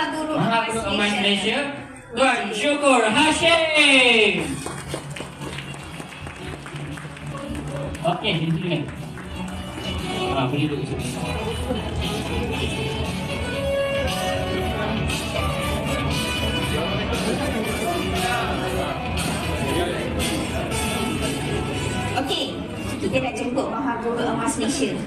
Guru Mahaguru Emas Malaysia, Tuan Syukur Hashim. Okey, di sini kan. Boleh duduk sini. Okey, kita nak jemput Mahaguru Emas Malaysia.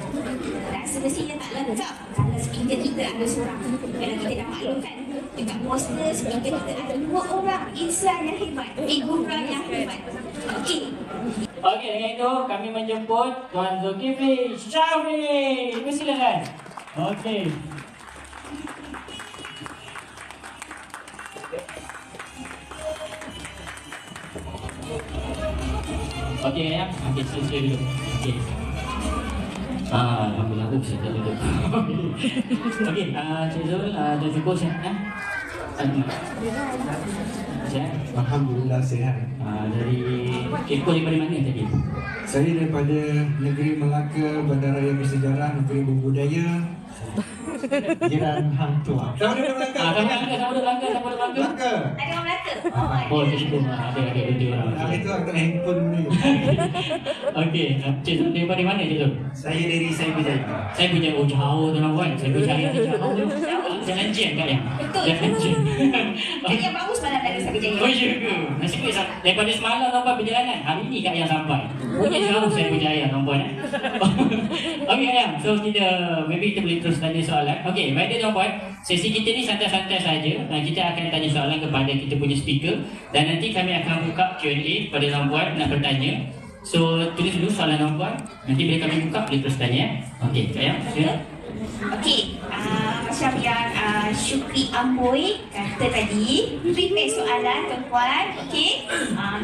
Dan semestinya tak lengkap kalau speaker kita ada seorang. Kalau kita dah maklumkan, dekat poster speaker kita ada 2 orang insan yang hebat, guru yang hebat. Okey. Okey, dengan itu kami menjemput Tuan Zulkifli Syafri. Persilakan. Okey. Okey ya, ambil sila dulu. Okey. Alhamdulillah aku bisa duduk. Okey, Cik Zul, dah cukup sihat? Sihat? Alhamdulillah sihat. Dari Kepo daripada mana tadi? Saya daripada negeri Melaka, Bandaraya Bersejarah, negeri berbudaya, jiran Hang Tuah. Sama ada Melaka? Sama ada Melaka. Melaka. Ada orang Melaka? Oh, Cik ada dua orang. Itu agak handphone ni. Okey, Cik Zul daripada mana Cik Zul? Saya dari Saibujaya. Saya punya jauh tu lawan. Saya berjaya jauh tu. Jangan jam kat yang. Betul. Jangan jam. Kan yang baru semalam dari Saibujaya. Oh ya ke? Nasib baik daripada semalam sampai perjalanan. Hari ni kat yang sampai. Punya jauh saya berjaya tuan-puan. Okey Ayam, so maybe kita boleh terus tanya soalan. Okey, baik tuan-puan. Sesi kita ni santai-santai saja. Kita akan tanya soalan kepada kita punya speaker dan nanti kami akan buka Q&A kepada tuan-puan nak bertanya. So tulis dulu soalan tuan-puan. Nanti bila kami buka boleh terus tanya. Okey, Ayam. Okey, macam yang Syukri Amboi kata tadi, prepare soalan tuan-puan. Okey,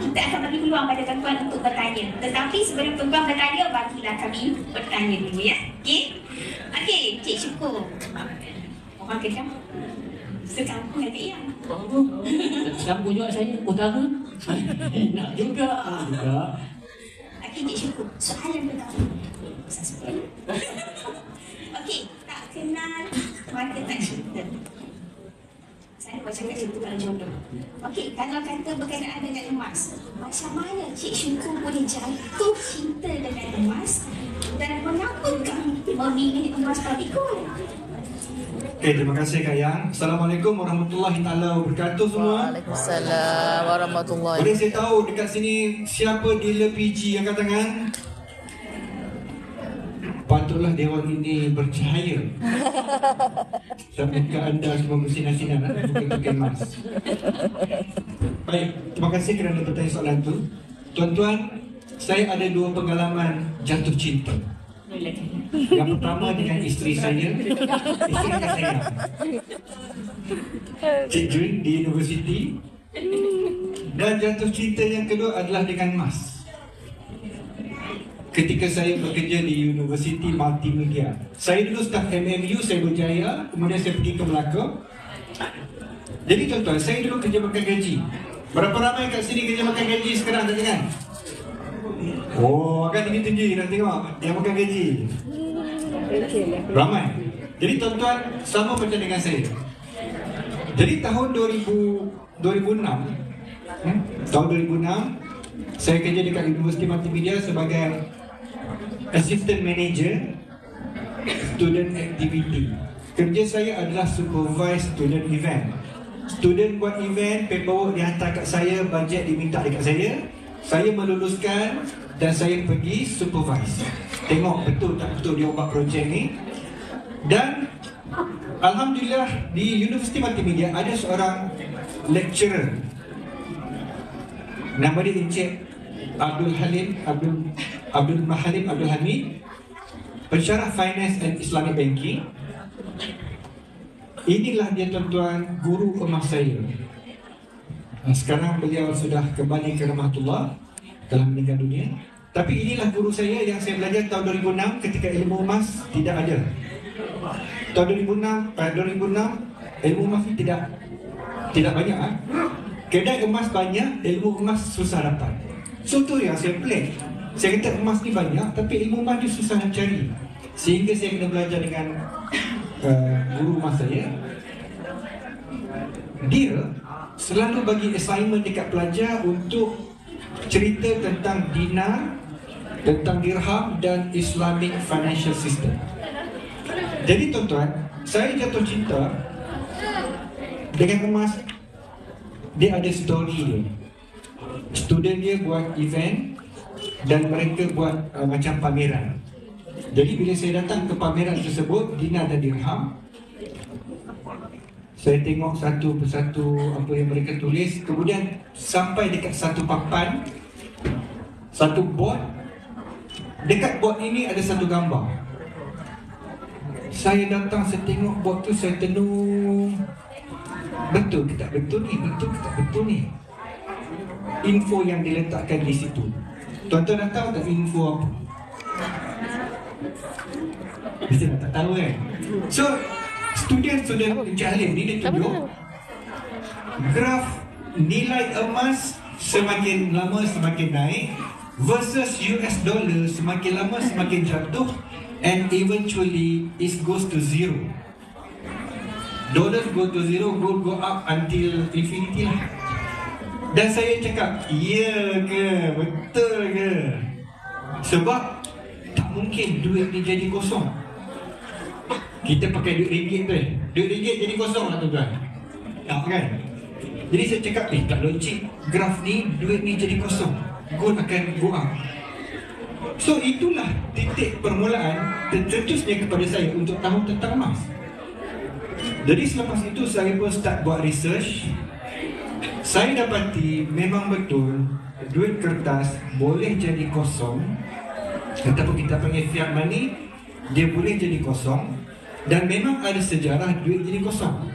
kita akan bagi peluang pada tuan-puan untuk bertanya. Tetapi sebelum tuan-puan bertanya, bagilah kami bertanya dulu ya. Okey, okey, Cik Syukur. Orang Kedah sekampung dengan Cik Yang. Sekampung juga saya, utara. Nak juga. Okey, Cik Syukur. Soalan pertama. Okey, tak kenal maka tak cinta. Saya baca kat situ kalau jodoh. Okey, kalau kata berkenaan dengan emas, macam mana Cik Syukur boleh jatuh cinta dengan emas dan mengapakah memilih emas partikul? Okey, terima kasih Kak Yang. Assalamualaikum warahmatullahi taala wabarakatuh semua. Waalaikumsalam warahmatullahi. Boleh saya tahu dekat sini siapa dealer PG angkat tangan? Patutlah dewan ini bercahaya. Sampai anda semua bersinar-sinar bukan emas. Baik, terima kasih kerana bertanya soalan itu. Tuan-tuan, saya ada 2 pengalaman jatuh cinta. Yang pertama dengan isteri saya, isteri saya, Cik Jun di universiti. Dan jatuh cinta yang kedua adalah dengan emas. Ketika saya bekerja di Universiti Multimedia. Saya dulu staf MMU, saya berjaya. Kemudian saya pergi ke Melaka. Jadi tuan-tuan, saya dulu kerja makan gaji. Berapa ramai kat sini kerja makan gaji sekarang, tak jangan? Oh, kan tinggi-tinggi nak tengok yang makan gaji. Ramai. Jadi tuan-tuan, sama macam dengan saya. Jadi tahun 2006, tahun 2006, saya kerja dekat Universiti Multimedia sebagai Assistant Manager Student Activity. Kerja saya adalah supervise student event. Student buat event, paperwork dihantar kat saya, bajet diminta dekat saya meluluskan dan saya pergi supervise. Tengok betul tak betul dia buat projek ni. Dan Alhamdulillah di Universiti Multimedia ada seorang lecturer. Nama dia Encik Abdul Hamid, pensyarah Finance and Islamic Banking. Inilah dia tuan-tuan guru emas saya. Sekarang beliau sudah kembali ke rahmatullah, telah meninggal dunia. Tapi inilah guru saya yang saya belajar tahun 2006 ketika ilmu emas tidak ada. Tahun 2006 ilmu emas ni tidak banyak. Kedai emas banyak, ilmu emas susah dapat. So tu yang saya plan. Saya kata emas ni banyak, tapi ilmu emas ni susah nak cari. Sehingga saya kena belajar dengan guru emas saya. dia selalu bagi assignment dekat pelajar untuk cerita tentang dinar, tentang dirham dan Islamic financial system. Jadi tuan-tuan, saya jatuh cinta dengan emas. Dia ada story dia. Student dia buat event dan mereka buat macam pameran. Jadi bila saya datang ke pameran tersebut, dinar dan dirham, saya tengok satu persatu apa yang mereka tulis. Kemudian sampai dekat satu papan, satu board. Dekat board ini ada satu gambar. Saya datang, saya tengok board tu, saya tenung. Betul ke tak betul ni? Betul ke tak betul ni? Info yang diletakkan di situ. Tuan-tuan dah tahu tak info apa? Mesti tak tahu kan? So, student jahil ni dia tunjuk graf nilai emas semakin lama semakin naik versus US dollar semakin lama semakin jatuh, and eventually it goes to zero. Dollars go to zero, gold go up until infinity lah. Dan saya cakap, ya ke? Betul ke? Sebab tak mungkin duit ni jadi kosong. Kita pakai duit ringgit tu, duit ringgit jadi kosong lah tuan-tuan. Tak kan? Jadi saya cakap, tak logik. Graf ni, duit ni jadi kosong, gold akan go up. So itulah titik permulaan tercetusnya kepada saya untuk tahu tentang emas. Jadi selepas itu saya pun start buat research. Saya dapati memang betul duit kertas boleh jadi kosong, ataupun kita panggil fiat money, dia boleh jadi kosong. Dan memang ada sejarah duit jadi kosong.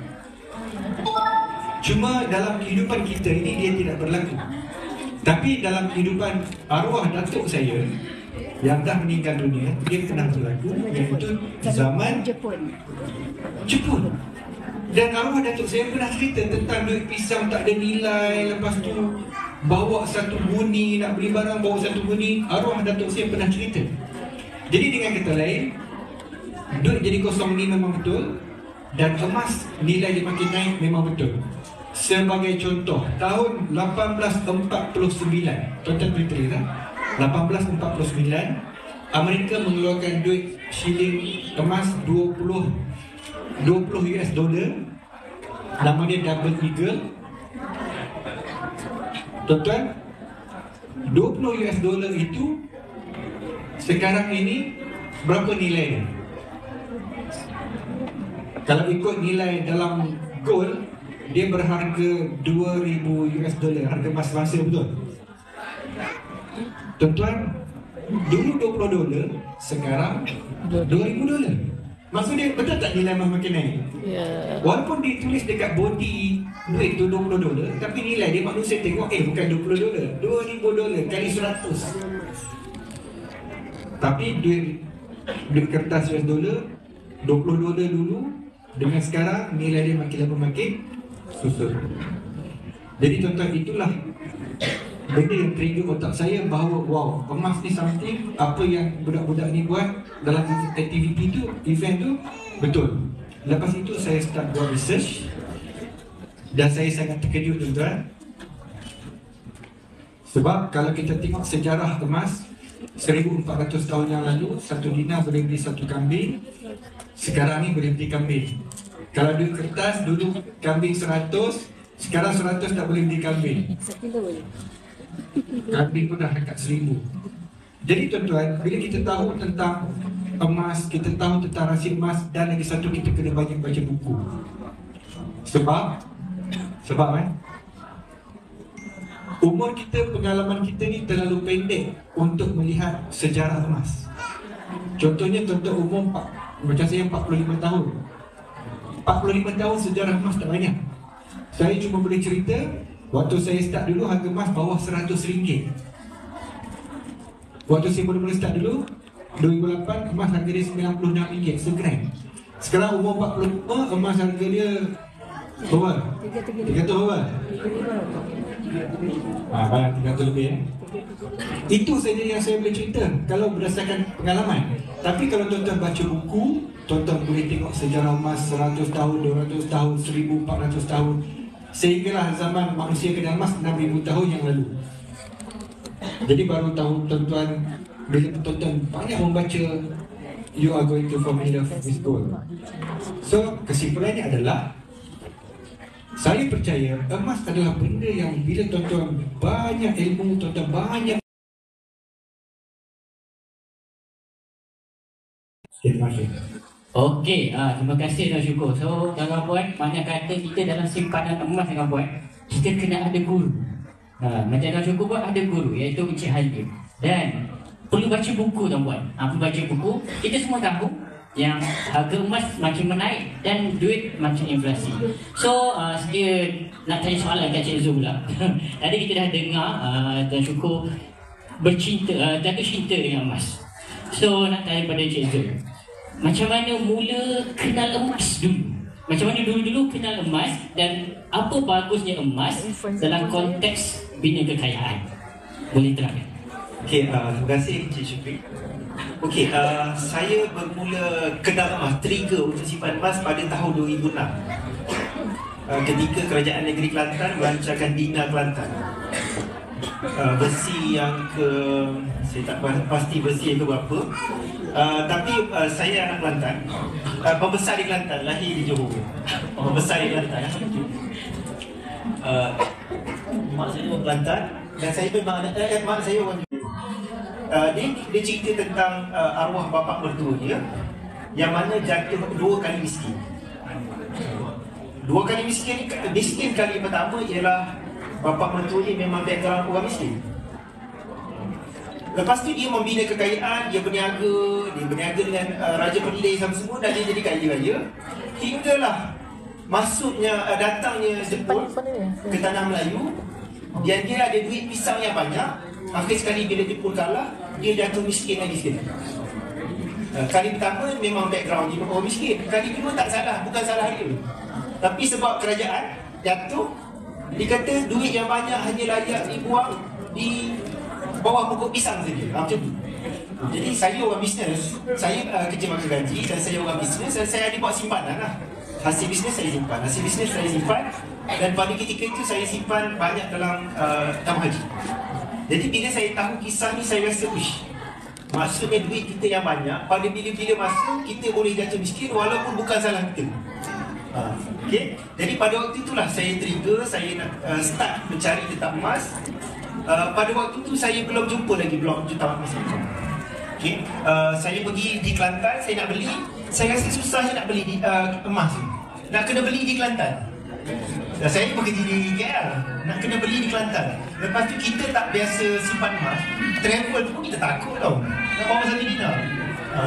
Cuma dalam kehidupan kita ini dia tidak berlaku. Tapi dalam kehidupan arwah datuk saya yang dah meninggal dunia, dia pernah berlaku, iaitu zaman Jepun. Dan arwah datuk saya pernah cerita tentang duit pisang tak ada nilai. Lepas tu bawa satu buni, nak beli barang bawa satu buni. Arwah datuk saya pernah cerita. Jadi dengan kata lain, duit jadi kosong ni memang betul. Dan emas nilai dia makin naik memang betul. Sebagai contoh, tahun 1849, tuan-tuan boleh tulis tak? 1849, Amerika mengeluarkan duit shilling emas 20 US dollar. Nama dia Double Eagle. Tuan-tuan, 20 US dollar itu sekarang ini berapa nilai dia? Kalau ikut nilai dalam gold, dia berharga 2000 US dollar, harga emas masa, betul? Tuan-tuan, dulu 20 dolar, sekarang 2000 dolar. Maksudnya betul tak nilai emas makin naik? Ya. Walaupun ditulis dekat body duit tu 20 dolar, tapi nilai dia manusia tengok bukan 20 dolar, 2000 dolar kali 100. Tapi duit kertas US dollar 20 dolar dulu, dengan sekarang nilai dia makin lama makin susut. Jadi tuan-tuan, itulah benda yang trigger otak saya bahawa wow, emas ni something, apa yang budak-budak ni buat dalam aktiviti tu, event tu, betul. Lepas itu saya start buat research. Dan saya sangat terkejut tuan-tuan. Sebab kalau kita tengok sejarah emas, 1400 tahun yang lalu, satu dinar boleh beli satu kambing. Sekarang ni boleh beli kambing. Kalau duit kertas, dulu kambing 100, sekarang 100 tak boleh beli kambing. Kambing pun dah dekat 1000. Jadi tuan-tuan, bila kita tahu tentang emas, kita tahu tentang rahsia emas, dan lagi satu, kita kena banyak baca buku. Sebab umur kita, pengalaman kita ni terlalu pendek untuk melihat sejarah emas. Contohnya tuan-tuan umur macam saya 45 tahun. 45 tahun sejarah emas tak banyak. Saya cuma boleh cerita waktu saya start dulu harga emas bawah RM100. Waktu saya mula-mula start dulu 2008, emas harga dia RM96 segram. Sekarang umur 45, emas harga dia berapa? 300 berapa? Banyak, 300 lebih Itu saja yang saya boleh cerita kalau berdasarkan pengalaman. Tapi kalau tuan-tuan baca buku, tuan-tuan boleh tengok sejarah emas 100 tahun, 200 tahun, 1400 tahun. sehinggalah zaman manusia kenal emas 6,000 tahun yang lalu. Jadi baru tahu tuan-tuan, bila tuan-tuan banyak membaca, you are going to fall in love with gold. So kesimpulannya adalah, saya percaya emas adalah benda yang bila tuan-tuan banyak ilmu, tuan-tuan banyak. Terima kasih. Okey, terima kasih Tuan Syukur. So, tuan-tuan, banyak kata kita dalam simpanan emas, tuan-tuan, kita kena ada guru. Macam Tuan Syukur pun ada guru, iaitu Encik Halim. Dan perlu baca buku, tuan-tuan. Perlu baca buku. Kita semua tahu yang harga emas makin menaik dan duit makin inflasi. So, sedia nak tanya soalan kat Cik Zul pula. Tadi kita dah dengar Tuan Syukur bercinta, jatuh cinta dengan emas. So, nak tanya pada Cik Zul, macam mana mula kenal emas dulu? Macam mana dulu-dulu kenal emas dan apa bagusnya emas dalam konteks bina kekayaan? Boleh terangkan? Okey, terima kasih Encik Syukri. Okey, saya bermula kenal emas, trigger untuk simpan emas pada tahun 2006. Ketika Kerajaan Negeri Kelantan melancarkan Dina Kelantan. Versi yang ke, saya tak pasti versi yang ke berapa. Tapi saya anak Kelantan, pembesar di Kelantan, lahir di Johor, pembesar di Kelantan. Mak saya orang Kelantan dan saya memang mak saya orang Johor. Dia cerita tentang arwah bapa mertua dia yang mana jatuh 2 kali miskin. 2 kali miskin. Miskin kali pertama ialah bapa mertua dia memang background orang miskin. Lepas tu dia membina kekayaan, dia berniaga dengan Raja Perlis sama semua dan dia jadi kaya raya. Hinggalah datangnya Jepun ke tanah Melayu dan dia ada duit pisang yang banyak. Akhir sekali bila Jepun kalah, dia jatuh miskin lagi sekali. Kali pertama memang background dia orang miskin. Kali kedua tak salah, bukan salah dia. Tapi sebab kerajaan jatuh, dia kata duit yang banyak hanya layak dibuang di bawah pokok pisang saja. Macam tu. Jadi saya orang bisnes, saya kerja makan gaji dan saya orang bisnes dan saya ada buat simpanan lah. Hasil bisnes saya simpan, dan pada ketika itu saya simpan banyak dalam tabung haji. Jadi bila saya tahu kisah ni, saya rasa maksudnya duit kita yang banyak, pada bila-bila masa kita boleh jatuh miskin walaupun bukan salah kita. Okay? Jadi pada waktu itulah saya trigger, saya nak start mencari tentang emas. Pada waktu itu saya belum jumpa lagi blog jutawan emas. Okay? Saya pergi di Kelantan, saya nak beli. Saya rasa susah nak beli emas ni. Nak kena beli di Kelantan. Saya bekerja di KL, nak kena beli di Kelantan. Lepas tu kita tak biasa simpan emas, travel pun kita takut tau. Nak bawa 1 dinar.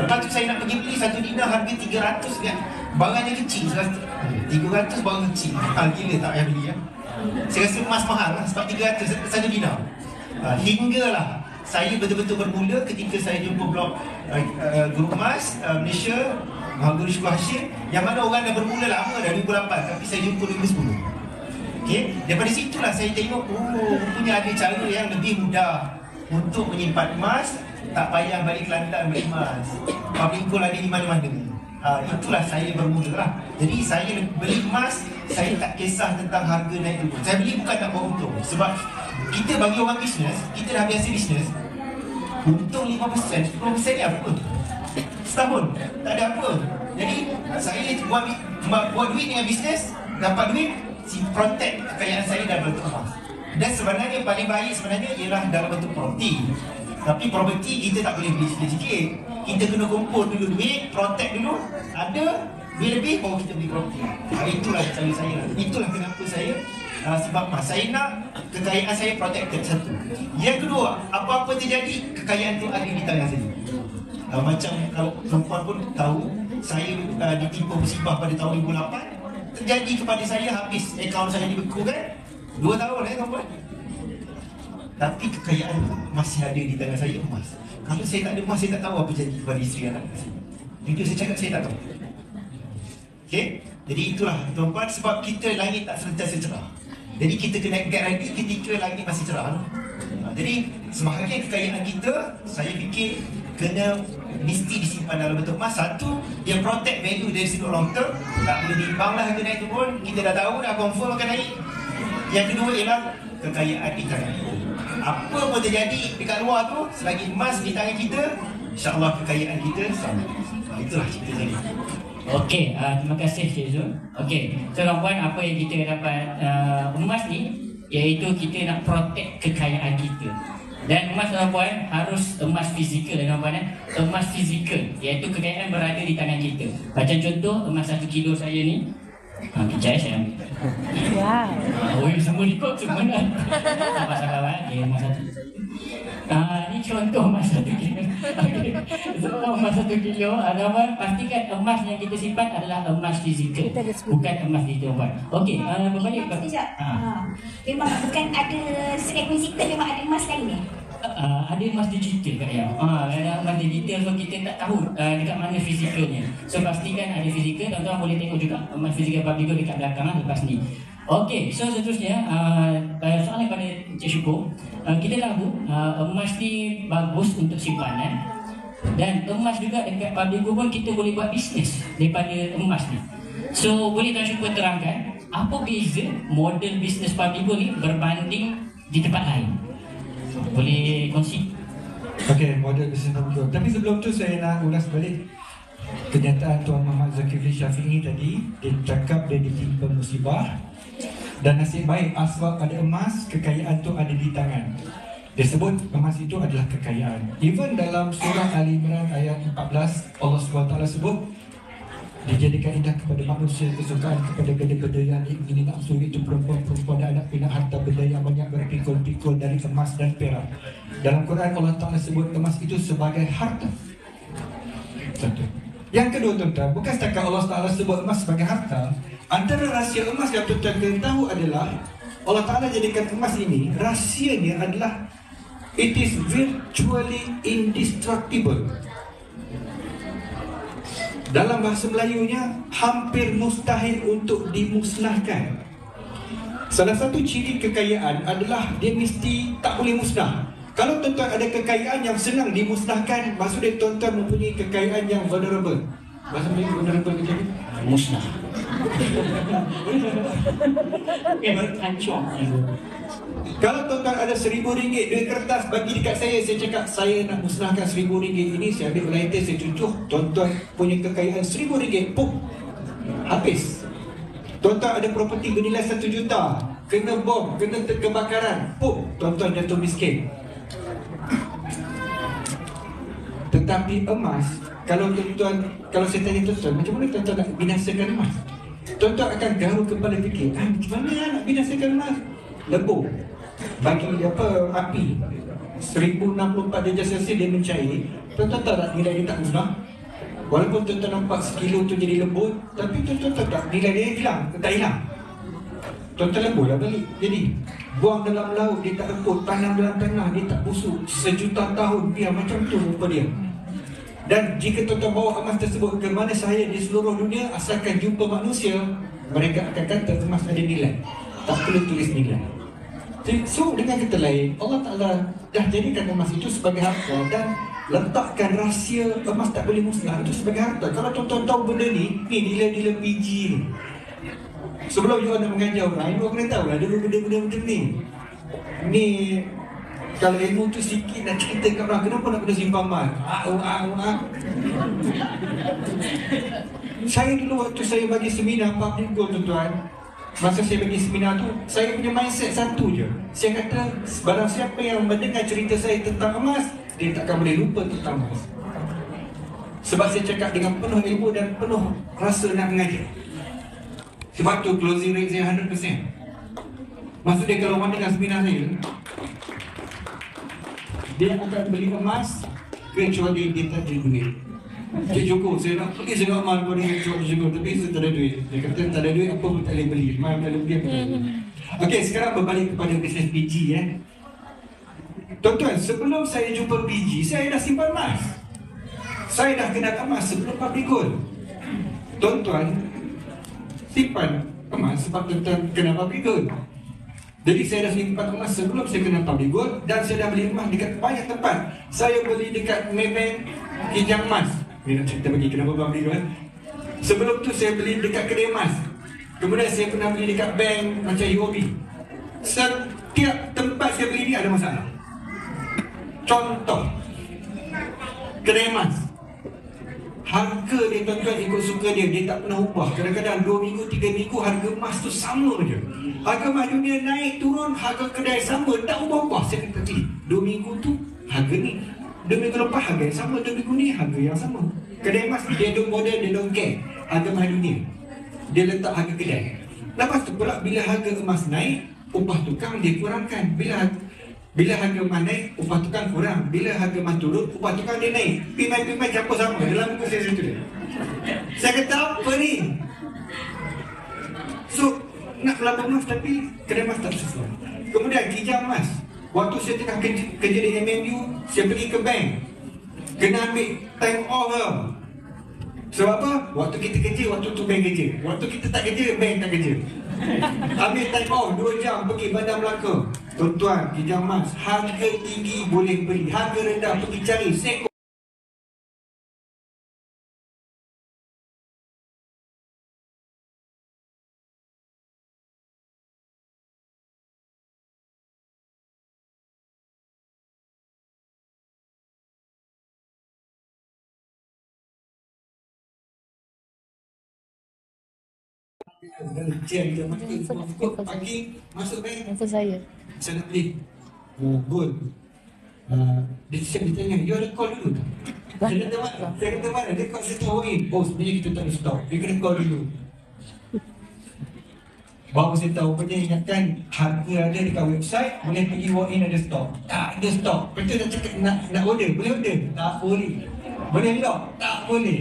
Lepas tu saya nak pergi beli 1 dinar harga 300 kan. Barangnya kecil, 300 barang kecil. Gila tak payah beli ya. Saya rasa emas mahal lah, sebab 300 1 dinar. Hinggalah saya betul-betul bermula ketika saya jumpa blog Guru Emas Malaysia, Guru Syukur Hashim, yang mana orang dah bermula lama dah 2008, tapi saya jumpa 2010. Okay? Daripada situlah saya tengok, punya ada cara yang lebih mudah untuk menyimpan emas. Tak payah balik Kelantan beli emas, public gold ada di mana-mana. Itulah saya bermula lah. Jadi saya beli emas, saya tak kisah tentang harga naik turun. Saya beli bukan nak buat untung. Sebab kita bagi orang bisnes, kita dah biasa bisnes, untung 5%, 10% ni apa? Setahun, tak ada apa. Jadi saya buat duit dengan bisnes, dapat duit, protect kekayaan saya dalam bentuk emas. Dan sebenarnya paling baik sebenarnya ialah dalam bentuk property. Tapi property kita tak boleh beli sikit-sikit. Kita kena kumpul dulu duit, protect dulu. Ada duit lebih, baru kita beli property. Itulah cara saya. Itulah kenapa saya sebab emas. Saya nak kekayaan saya protected, satu. Yang kedua, apa-apa terjadi, kekayaan tu ada di tangan saya. Macam kalau perempuan pun tahu, saya ditimpa musibah pada tahun 2008. Terjadi kepada saya, habis akaun saya dibekukan 2 tahun perempuan. Tapi kekayaan masih ada di tangan saya, emas. Kalau saya tak ada emas, saya tak tahu apa jadi kepada isteri anak saya. Jujur saya cakap, saya tak tahu. Okay? Jadi itulah tuan-tuan, sebab kita langit tak sentiasa cerah. Jadi kita kena get ready ketika langit masih cerah. Jadi sebahagian kekayaan kita, saya fikir kena mesti disimpan dalam bentuk emas. Satu, dia protect value dari sudut long term. Tak boleh diimbang lah harga naik turun. Kita dah tahu, dah confirm akan naik. Yang kedua ialah kekayaan di tangan kita. Apa pun terjadi dekat luar tu, selagi emas di tangan kita, insya-Allah kekayaan kita sama. Itulah cerita tadi. Okey, terima kasih Cik Zul. Okey, so tuan-puan, apa yang kita dapat emas ni, iaitu kita nak protect kekayaan kita. Dan emas tuan-puan harus emas fizikal tuan-puan, emas fizikal, iaitu kekayaan berada di tangan kita. Macam contoh emas 1 kilo saya ni, kejap saya ambil. Wow. Semua ikut semua nak. Sabar-sabar okay, emas 1 kilo saya. Ni contoh emas 1 kilo. Okay. So emas 1 kilo, tuan-puan pastikan emas yang kita simpan adalah emas fizikal, bukan emas digital. Okey, berbalik ke Sekejap. Memang bukan ada requisitor, memang ada emas lain ni. ada emas digital kat yang ada emas digital, so kita tak tahu dekat mana fizikalnya. So pastikan ada fizikal, tuan-tuan boleh tengok juga emas fizikal Publigo dekat belakang lepas ni. Okey, so seterusnya soalan kepada Encik Syukur. Kita tahu emas ni bagus untuk simpanan, dan emas juga dekat Publigo pun kita boleh buat bisnes daripada emas ni. So boleh Tuan Syukur terangkan apa beza model bisnes Publigo ni berbanding di tempat lain? Boleh kongsi? Okey, model bisnes Publigo. Tapi sebelum tu saya nak ulas balik kenyataan Tuan Muhammad Zulkifli Syafi'i tadi. Dia cakap dia ditimpa musibah dan nasib baik sebab ada emas, kekayaan tu ada di tangan. Dia sebut emas itu adalah kekayaan. Even dalam surah Ali Imran ayat 14, Allah SWT sebut dijadikan indah kepada manusia kesukaan kepada benda-benda yang ingin nafsu, itu perempuan-perempuan dan anak pinak harta benda yang banyak berpikul-pikul dari emas dan perak. Dalam Quran Allah Ta'ala sebut emas itu sebagai harta. Satu. Yang kedua tuan-tuan, bukan setakat Allah Ta'ala sebut emas sebagai harta. Antara rahsia emas yang tuan-tuan kena tahu adalah Allah Ta'ala jadikan emas ini, rahsianya adalah it is virtually indestructible. Dalam bahasa Melayunya, hampir mustahil untuk dimusnahkan. Salah satu ciri kekayaan adalah dia mesti tak boleh musnah. Kalau tuan-tuan ada kekayaan yang senang dimusnahkan, maksudnya tuan-tuan mempunyai kekayaan yang vulnerable. Bahasa Melayu vulnerable macam ni? Musnah. Hancur. Kalau tuan-tuan ada RM1,000 duit kertas bagi dekat saya cakap saya nak musnahkan RM1,000 ini, saya ambil lighter, saya cucuk, tuan-tuan punya kekayaan RM1,000, pum, habis. Tuan-tuan ada properti bernilai 1 juta, kena bom, kena kebakaran, pum, tuan-tuan jatuh miskin. Tetapi emas, kalau tuan-tuan, kalau saya tanya tuan-tuan, macam mana tuan-tuan nak binasakan emas? Tuan-tuan akan garuk kepala fikir, macam mana nak binasakan emas? Lebur, bagi apa api 1064 darjah Celsius dia mencair. Tuan-tuan tahu tak nilai dia tak musnah? Walaupun tuan-tuan nampak sekilo tu jadi lembut, tapi tuan-tuan tahu tak nilai dia hilang, tak hilang. Tuan-tuan lebur lah balik. Jadi buang dalam laut dia tak reput, tanam dalam tanah dia tak busuk, sejuta tahun biar macam tu rupa dia. Dan jika tuan-tuan bawa emas tersebut ke mana sahaja di seluruh dunia, asalkan jumpa manusia, mereka akan kata emas ada nilai, tak perlu tulis nilai. So dengan kata lain, Allah Ta'ala dah jadikan emas itu sebagai harta dan letakkan rahsia emas tak boleh musnah itu sebagai harta. Kalau tuan-tuan tahu benda ni nilai-nilai PG ni, sebelum you nak mengajar orang, you kena tahu lah dulu benda-benda macam ni. Ni kalau ilmu tu sikit nak cerita kat orang, kenapa nak kena simpan emas? Saya dulu waktu saya bagi seminar Publigo tuan-tuan, masa saya bagi seminar tu, saya punya mindset satu je. Saya kata, barang siapa yang mendengar cerita saya tentang emas, dia takkan boleh lupa tentang emas. Sebab saya cakap dengan penuh ilmu dan penuh rasa nak mengajar. Sebab tu closing rate saya 100%. Maksudnya kalau orang dengar seminar saya, dia akan beli emas kecuali dia tak ada duit. Cik Joko, saya nak pergi saya nak amal kepada Cik Joko, tapi saya tak ada duit. Dia kata tak ada duit, apa pun tak boleh beli. Mana tak boleh beli, apa tak boleh beli. Okey, sekarang berbalik kepada bisnes PG. Tuan-tuan, sebelum saya jumpa PG, saya dah simpan emas. Saya dah kenal emas sebelum Publigo. Tuan-tuan, simpan emas sebab tuan-tuan kenal Publigo. Jadi saya dah simpan emas sebelum saya kenal Publigo, dan saya dah beli emas dekat banyak tempat. Saya beli dekat Maybank, Kijang Emas. Ni nak cerita bagi kenapa Publigo. Sebelum tu saya beli dekat kedai emas. Kemudian saya pernah beli dekat bank macam UOB. Setiap tempat saya beli ni ada masalah. Contoh, kedai emas, harga dia tuan-tuan ikut suka dia, dia tak pernah ubah. Kadang-kadang 2 minggu, 3 minggu harga emas tu sama je. Harga emas dunia naik turun, harga kedai sama, tak ubah-ubah. Saya kata, 2 minggu tu harga ni, 2 minggu lepas harga yang sama, 2 minggu ni harga yang sama. Kedai emas dia don't bother, dia don't care harga emas dunia. Dia letak harga kedai. Lepas tu pula bila harga emas naik, upah tukang dia kurangkan. Bila harga emas naik, upah tukang kurang. Bila harga emas turun, upah tukang dia naik. Pimai-pimai campur sama. Dalam buku saya situ dia. Saya kata apa ni? So, nak melapor emas tapi kedai emas tak sesuai. Kemudian kijang emas. Waktu saya tengah kerja di MMU, saya pergi ke bank. Kena ambil time off lah. Sebab apa? Waktu kita kerja, waktu tu bank kerja. Waktu kita tak kerja, bank tak kerja. Ambil time off 2 jam pergi Bandar Melaka. Tuan-tuan, kijang emas, harga tinggi boleh beli, harga rendah pergi cari seko. Pagi masuk bank, Handphone saya. saya nak beli gold. Dia tanya, you ada call dulu tak? Saya kata mana? Saya kata mana? Dia call saya tahu in. Oh sebenarnya kita tak ada stok. Dia kena call dulu. Baru saya tahu punya ingatkan harga ada dekat website, boleh pergi walk in ada stok. Tak ada stok. Betul nak cakap nak order, boleh order? Tak boleh. Boleh lock? Tak boleh.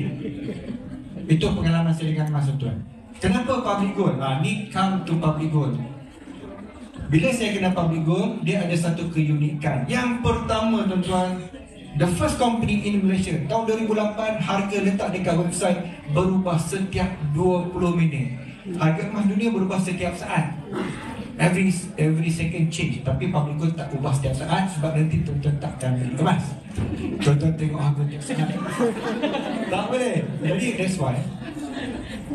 Itu pengalaman saya dengan emas tuan. Kenapa public gold? Ni come to public gold. Bila saya kena public gold, dia ada satu keunikan. Yang pertama tuan-tuan, the first company in Malaysia, tahun 2008, harga letak dekat website berubah setiap 20 minit. Harga emas dunia berubah setiap saat. Every second change. Tapi public gold tak ubah setiap saat sebab nanti tuan-tuan takkan beli emas. Tuan-tuan tengok harga tiap saat. Tak boleh. Jadi that's why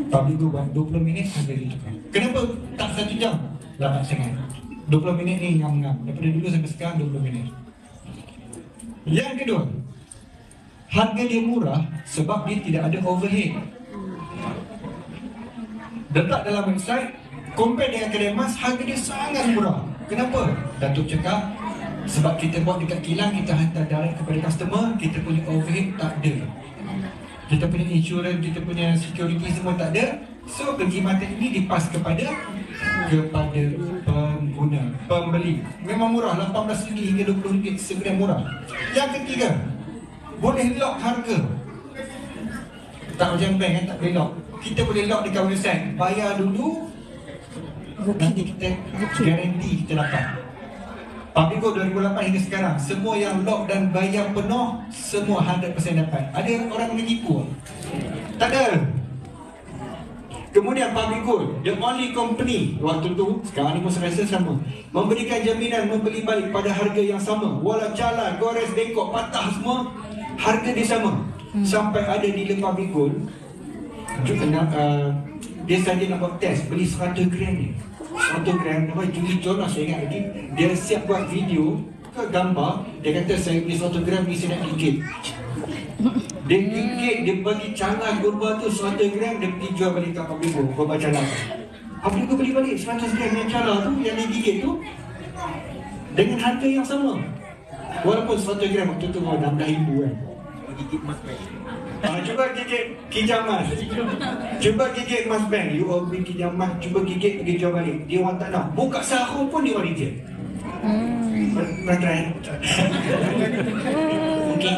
public gold buat 20 minit harga dia tukar. Kenapa tak 1 jam? Lambat sangat. 20 minit ni ngam-ngam. Daripada dulu sampai sekarang 20 minit. Yang kedua, harga dia murah sebab dia tidak ada overhead. Letak dalam website, compare dengan kedai emas, harga dia sangat murah. Kenapa? Datuk cakap, sebab kita buat dekat kilang, kita hantar direct kepada customer, kita punya overhead tak ada. Kita punya insurans, kita punya security semua tak ada. So perkhidmatan ini dipas kepada pengguna, pembeli. Memang murah, RM18 hingga RM20 sebenarnya murah. Yang ketiga, boleh lock harga. Tak macam bank kan, tak boleh lock. Kita boleh lock dekat website, bayar dulu, nanti kita garanti kita dapat. Public Gold 2008 hingga sekarang, semua yang lock dan bayar penuh, semua 100% dapat. Ada orang menipu? Tak ada. Kemudian Public Gold, the only company waktu tu, sekarang ni pun saya rasa sama, memberikan jaminan membeli balik pada harga yang sama. Walau jalan, gores, bengkok, patah semua, harga dia sama. Sampai ada dealer Public Gold, dia saja nak buat test, beli 100 gram ni. 100 gram, nampak jujur lah saya ingat lagi. Dia siap buat video ke gambar. Dia kata saya beli 100 gram ni saya nak gigit. Dia gigit, dia bagi calang kurba tu 100 gram, dia pergi jual balik kat Public Gold, kurba calang. Public Gold beli balik 100 gram yang calang tu, yang dia gigit tu, dengan harga yang sama. Walaupun 100 gram waktu tu RM16,000 kan. Gigit emas bank. Cuba gigit kijang emas. Cuba gigit emas bank. You all beli kijang emas, cuba gigit pergi jual balik. Dia orang tak nak. Buka sahur pun dia orang reject. Betul. Mungkin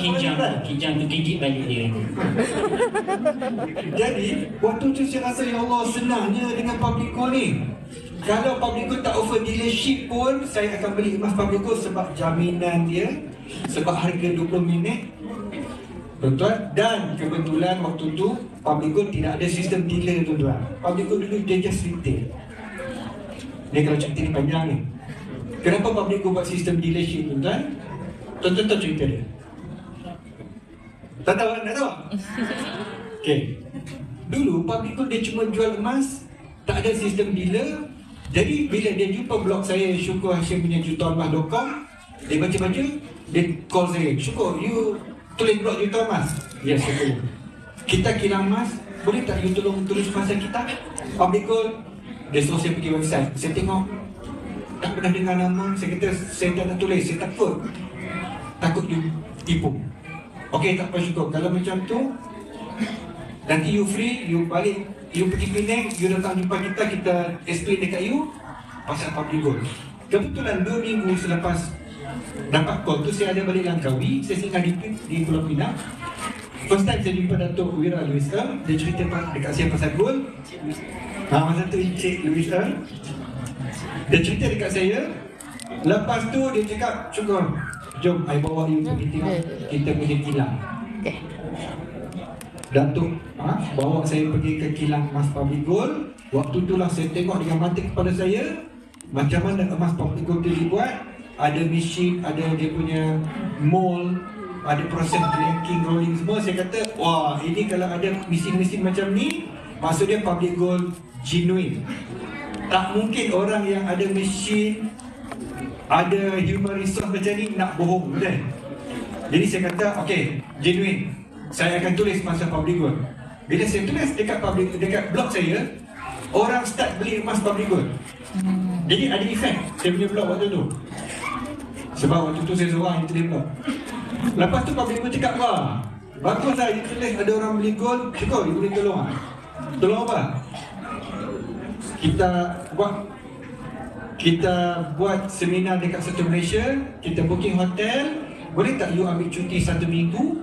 kijang tu gigit balik dia. Jadi waktu tu saya rasa ya Allah senangnya dengan Public Gold ni. Kalau Public Gold tak offer dealership pun, saya akan beli emas Public Gold sebab jaminan dia, sebab harga 20 minit. Tuan-tuan, dan kebetulan waktu tu Public Gold tidak ada sistem dealer tuan-tuan. Public Gold dulu dia just retail. Dia kalau cerita ni panjang ni. Kenapa Public Gold buat sistem dealership tuan-tuan? Tuan-tuan tahu cerita dia? Tak tahu? Tak tahu? Okey. Dulu Public Gold dia cuma jual emas, tak ada sistem dealer. Jadi bila dia jumpa blog saya syukurhashim.jutawan.com, dia baca-baca, dia call saya, Syukur, you tulis blog Jutawan Mas? Ya, syukur. Kita kilang emas, boleh tak you tolong tulis pasal kita? Public Gold. Dia suruh saya pergi website. Saya tengok, tak pernah dengar nama. Saya kata, saya tak nak tulis, saya takut you tipu. Okey, tak apa Syukur. Kalau macam tu, nanti you free, you balik, you pergi Penang, you datang jumpa kita explain dekat you pasal Public Gold. Kebetulan 2 minggu selepas dapat call tu, saya ada balik Langkawi, saya singgah di Pulau Pinang. First time saya jumpa Datuk Wira Louis Earl, dia cerita dekat saya pasal gold. Masa tu Encik Louis Earl, dia cerita dekat saya. Lepas tu dia cakap, Syukur, jom I bawa you pergi tengok kita punya kilang. Datuk bawa saya pergi ke kilang emas Public Gold. Waktu itulah saya tengok dengan mata kepala saya macam mana emas Public Gold tu dibuat. Ada mesin, ada dia punya mold, ada proses cranking, rolling semua. Saya kata, wah, ini kalau ada mesin-mesin macam ni, maksudnya Public Gold genuine. Tak mungkin orang yang ada mesin, ada human resource macam ni nak bohong, betul? Jadi saya kata, okay, genuine. Saya akan tulis pasal Public Gold. Bila saya tulis dekat blog saya, orang start beli emas Public Gold. Jadi ada efek saya punya blog waktu tu. Sebab waktu tu saya seorang yang tulis blog. Lepas tu Public Gold cakap, wah, bagus lah you tulis ada orang beli gold. Syukur, you boleh tolong lah. Tolong apa? Kita buat seminar dekat satu Malaysia. Kita booking hotel. Boleh tak you ambil cuti 1 minggu?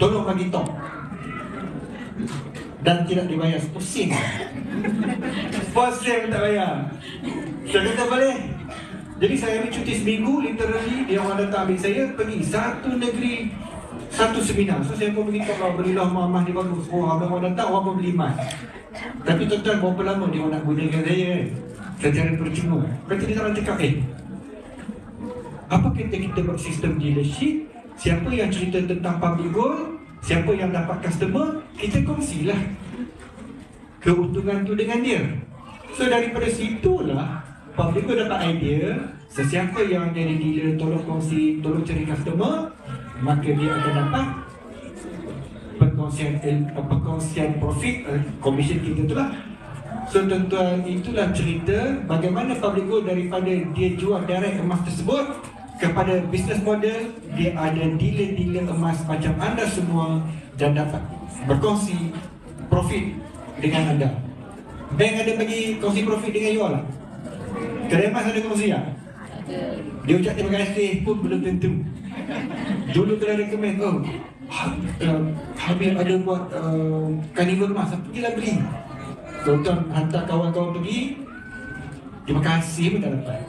Tolong bagi top. Dan tidak dibayar 10 sen. 10 sen tak bayar. Saya kata boleh. Jadi saya ambil cuti seminggu. Literally dia orang datang ambil saya, pergi satu negeri, satu seminar. So saya pun pergi top, belilah emas dia bagus. Oh, orang datang, orang pun beli emas. Tapi tuan-tuan, berapa lama dia orang nak gunakan saya secara percuma. Kata dia orang cakap, apa kata kita buat sistem dealership? Siapa yang cerita tentang Public Gold, siapa yang dapat customer, kita kongsilah keuntungan tu dengan dia. So daripada situlah Public Gold dapat idea, sesiapa yang jadi dealer tolong kongsi, tolong cari customer, maka dia akan dapat perkongsian profit, commission kita tu lah. So tuan-tuan, itulah cerita bagaimana Public Gold daripada dia jual direct emas tersebut kepada business model, dia ada dealer-dealer emas macam anda semua dan dapat berkongsi profit dengan anda. Bank ada bagi kongsi profit dengan you lah? Kedai emas ada kongsi tak? Dia ucap terima kasih pun belum tentu. Dulu kena recommend, Habib ada buat carnival emas, pergilah beli. Tuan-tuan hantar kawan-kawan pergi, terima kasih pun tak dapat.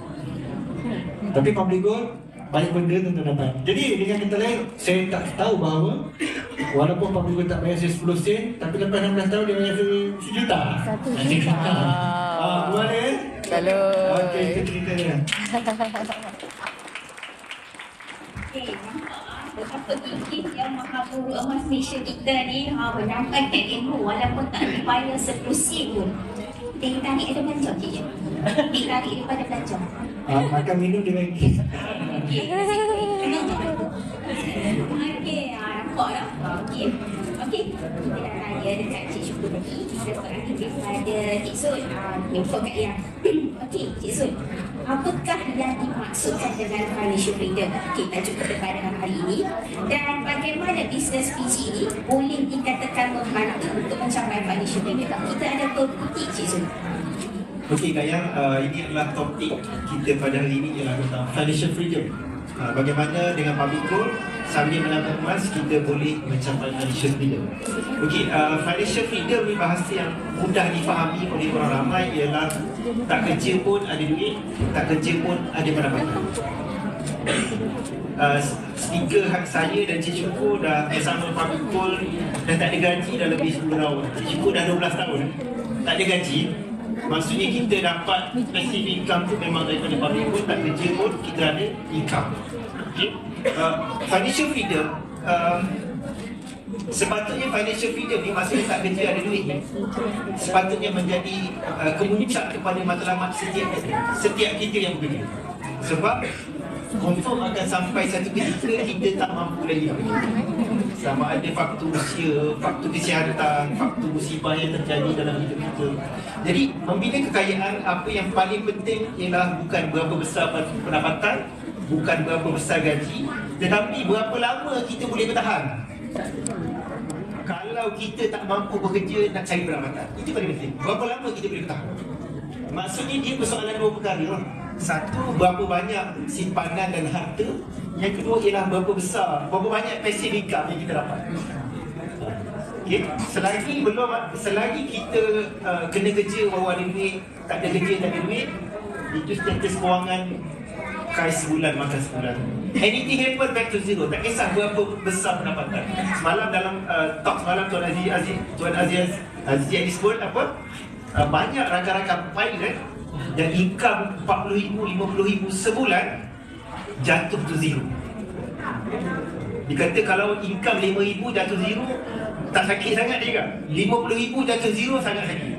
Tapi Public Gold banyak benda tuan-tuan dapat. Jadi dengan kata lain, saya tak tahu bahawa walaupun Public Gold tak bayar saya 10 sen, tapi lepas 16 tahun dia bayar saya 1 juta. 1 juta. Boleh? Kalau okey, itu ceritanya. Betapa tinggi yang Mahaburu Emas Malaysia kita ni menyampaikan ilmu walaupun tak dibayar 10 sen pun. Kita tarik ada belanja je. Kita tarik daripada belanja. Makan minum dia bagi. Okey, nampak tak? Okey, kita dah tanya dekat Cik Syukur tadi. Kita berani daripada Cik Sun. Jumpa kat yang. Okey, Cik Sun, apakah yang dimaksudkan dengan financial freedom? Okey, tajuk kedepan hari ini. Dan bagaimana bisnes PG ini boleh dikatakan membantu untuk mencapai financial freedom? Kita ada topik Cik Sun. Okey Kak Yang, ini adalah topik kita pada hari ini ialah tentang financial freedom. Bagaimana dengan Public Gold sambil menabung emas kita boleh mencapai financial freedom. Okey, financial freedom ni bahasa yang mudah difahami oleh orang ramai ialah tak kerja pun ada duit, tak kerja pun ada pendapatan. Speaker saya dan Cik Syukur dah bersama Public Gold dah tak ada gaji dah lebih 10 tahun. Cik Syukur dah 12 tahun tak ada gaji. Maksudnya kita dapat passive income tu memang daripada Public Gold, tak kerja pun kita ada income. Okay? Financial freedom Sepatutnya financial freedom ni maksudnya tak kerja ada duit ni, sepatutnya menjadi kemuncak kepada matlamat setiap kita yang bekerja. Sebab confirm akan sampai satu ketika kita tak mampu lagi nak bekerja. Sama ada faktor usia, faktor kesihatan, faktor musibah yang terjadi dalam hidup kita. Jadi membina kekayaan, apa yang paling penting ialah bukan berapa besar pendapatan, bukan berapa besar gaji, tetapi berapa lama kita boleh bertahan. Kalau kita tak mampu bekerja nak cari pendapatan, itu paling penting. Berapa lama kita boleh bertahan? Maksudnya dia persoalan dua perkara. Satu, berapa banyak simpanan dan harta. Yang kedua ialah berapa besar, berapa banyak passive income yang kita dapat. Okay. Selagi kita kena kerja baru ada duit, tak ada kerja tak ada duit, itu status kewangan kais sebulan makan sebulan. Anything happen back to zero. Tak kisah berapa besar pendapatan. Semalam dalam talk semalam Tuan Aziz sebut apa? Banyak rakan-rakan pilot yang income 40,000, 50,000 sebulan jatuh to zero. Dikata kalau income 5,000 jatuh zero tak sakit sangat dia kan? 50,000 jatuh zero sangat sakit.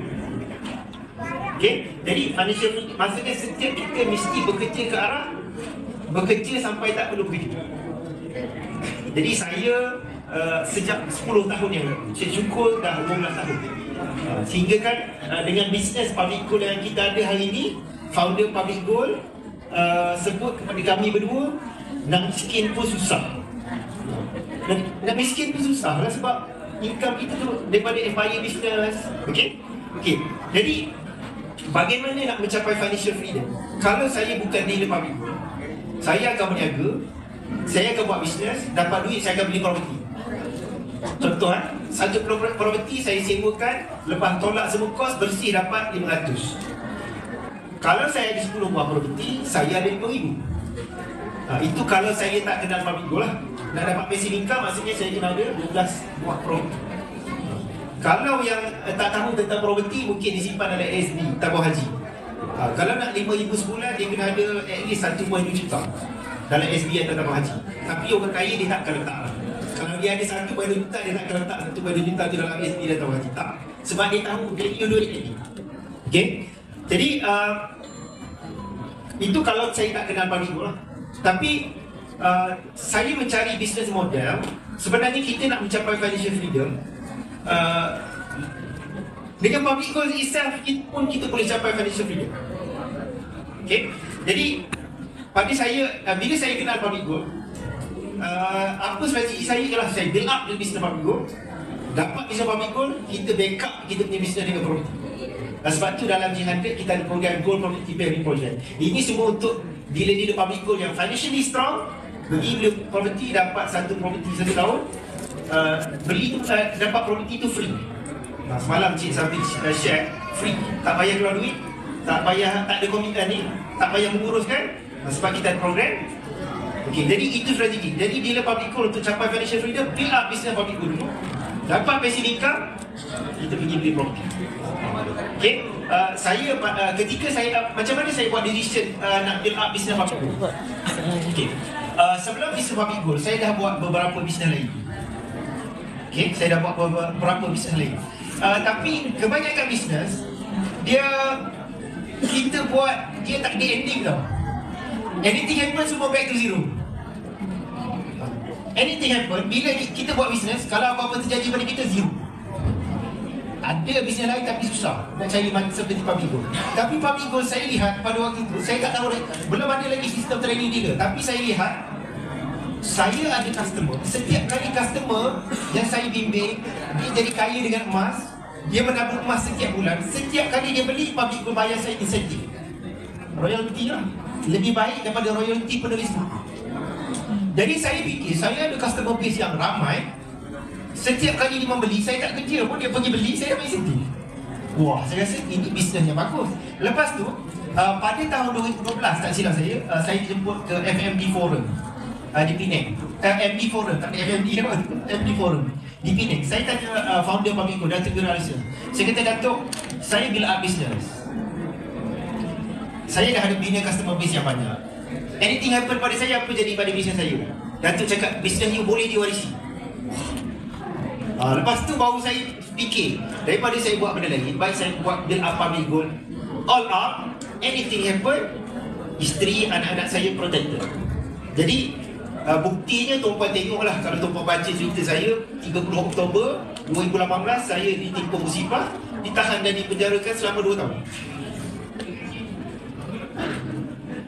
Okay? Jadi financial maksudnya setiap kita mesti bekerja ke arah bekerja sampai tak perlu bekerja. Jadi saya sejak 10 tahun yang lalu, saya syukur dah 12 tahun. Sehingga kan dengan bisnes Public Gold yang kita ada hari ini, founder Public Gold sebut kepada kami berdua, nak miskin pun susah. Nak miskin pun susah lah sebab income kita tu daripada empire business. Okay? Jadi bagaimana nak mencapai financial freedom? Kalau saya bukan dealer Public Gold, saya akan berniaga, saya akan buat bisnes, dapat duit saya akan beli property. Contoh satu property saya sewakan, lepas tolak semua kos bersih dapat 500. Kalau saya ada 10 buah property, saya ada 5,000. Itu kalau saya tak kenal Public Gold lah. Nak dapat passive income maksudnya saya kena ada 12 buah property. Kalau yang tak tahu tentang property, mungkin disimpan dalam SB, tabung haji. Kalau nak 5,000 sebulan, dia kena ada at least 1.2 juta dalam SB atau tabung haji. Tapi orang kaya dia takkan letak lah. Kalau dia ada 1.2 juta, dia takkan letak 1.2 juta tu dalam SB dan tabung haji. Tak. Sebab dia tahu dia punya duit ni. Okay? Jadi itu kalau saya tak kenal Public Gold lah. Tapi saya mencari business model. Sebenarnya kita nak mencapai financial freedom, dengan Public Gold itself kita boleh capai financial freedom. Okay? Jadi pada saya, bila saya kenal Public Gold, apa strategi saya ialah saya build up the business Public Gold. Dapat business Public Gold, kita backup kita punya business dengan property. Sebab tu dalam G100 kita ada program Gold Property Pairing Project. Ini semua untuk dealer-dealer Public Gold yang financially strong, pergi beli property, dapat satu property 1 tahun, beli tu dapat property tu free. Semalam Cik Safi share free, tak payah keluar duit, tak ada komitmen ni, tak payah menguruskan, sebab kita ada program. Okay, jadi itu strategi. Jadi dealer Public Gold untuk capai financial freedom, build up business Public Gold dulu, dapat passive income, kita pergi beli property. Okay, saya ketika saya macam mana saya buat decision nak build up business Public Gold. Okay, sebelum business Public Gold saya dah buat beberapa business lain. Okay, saya dah buat beberapa business lain. Tapi kebanyakan business kita buat dia tak ada ending tau. Anything happen semua back to zero. Anything happen bila kita buat business, kalau apa-apa terjadi pada kita zero. Ada bisnes lain tapi susah nak cari seperti Public Gold. Tapi Public Gold saya lihat pada waktu itu, saya tak tahu belum ada lagi sistem training dealer, tapi saya lihat saya ada customer. Setiap kali customer yang saya bimbing, dia jadi kaya dengan emas, dia menabung emas setiap bulan. Setiap kali dia beli, Public Gold bayar saya insentif, royalty lah. Lebih baik daripada royalty penulis buku. Jadi saya fikir, saya ada customer base yang ramai. Setiap kali dia membeli, saya tak kerja pun, dia pergi beli, saya dapat insentif. Wah, saya rasa ini bisnes yang bagus. Lepas tu, pada tahun 2012, tak silap saya jemput ke FMD Forum di Penang. FMD Forum, tak ada FMD apa? FMD Forum di Penang. Saya tanya founder Public Gold, Datuk Geralisa. Saya kata, Datuk, saya build up business. Saya dah ada bina customer base yang banyak. Anything happen pada saya, apa jadi pada bisnes saya? Datuk cakap, bisnes ni boleh diwarisi. Lepas tu baru saya fikir, daripada saya buat benda lain, baik saya buat build up public goal, all up, anything happen, isteri, anak-anak saya protected. Jadi buktinya tuan-puan tengoklah, kalau tuan-puan baca cerita saya 30 Oktober 2018 saya ditimpa musibah, ditahan dan dipenjarakan selama 2 tahun.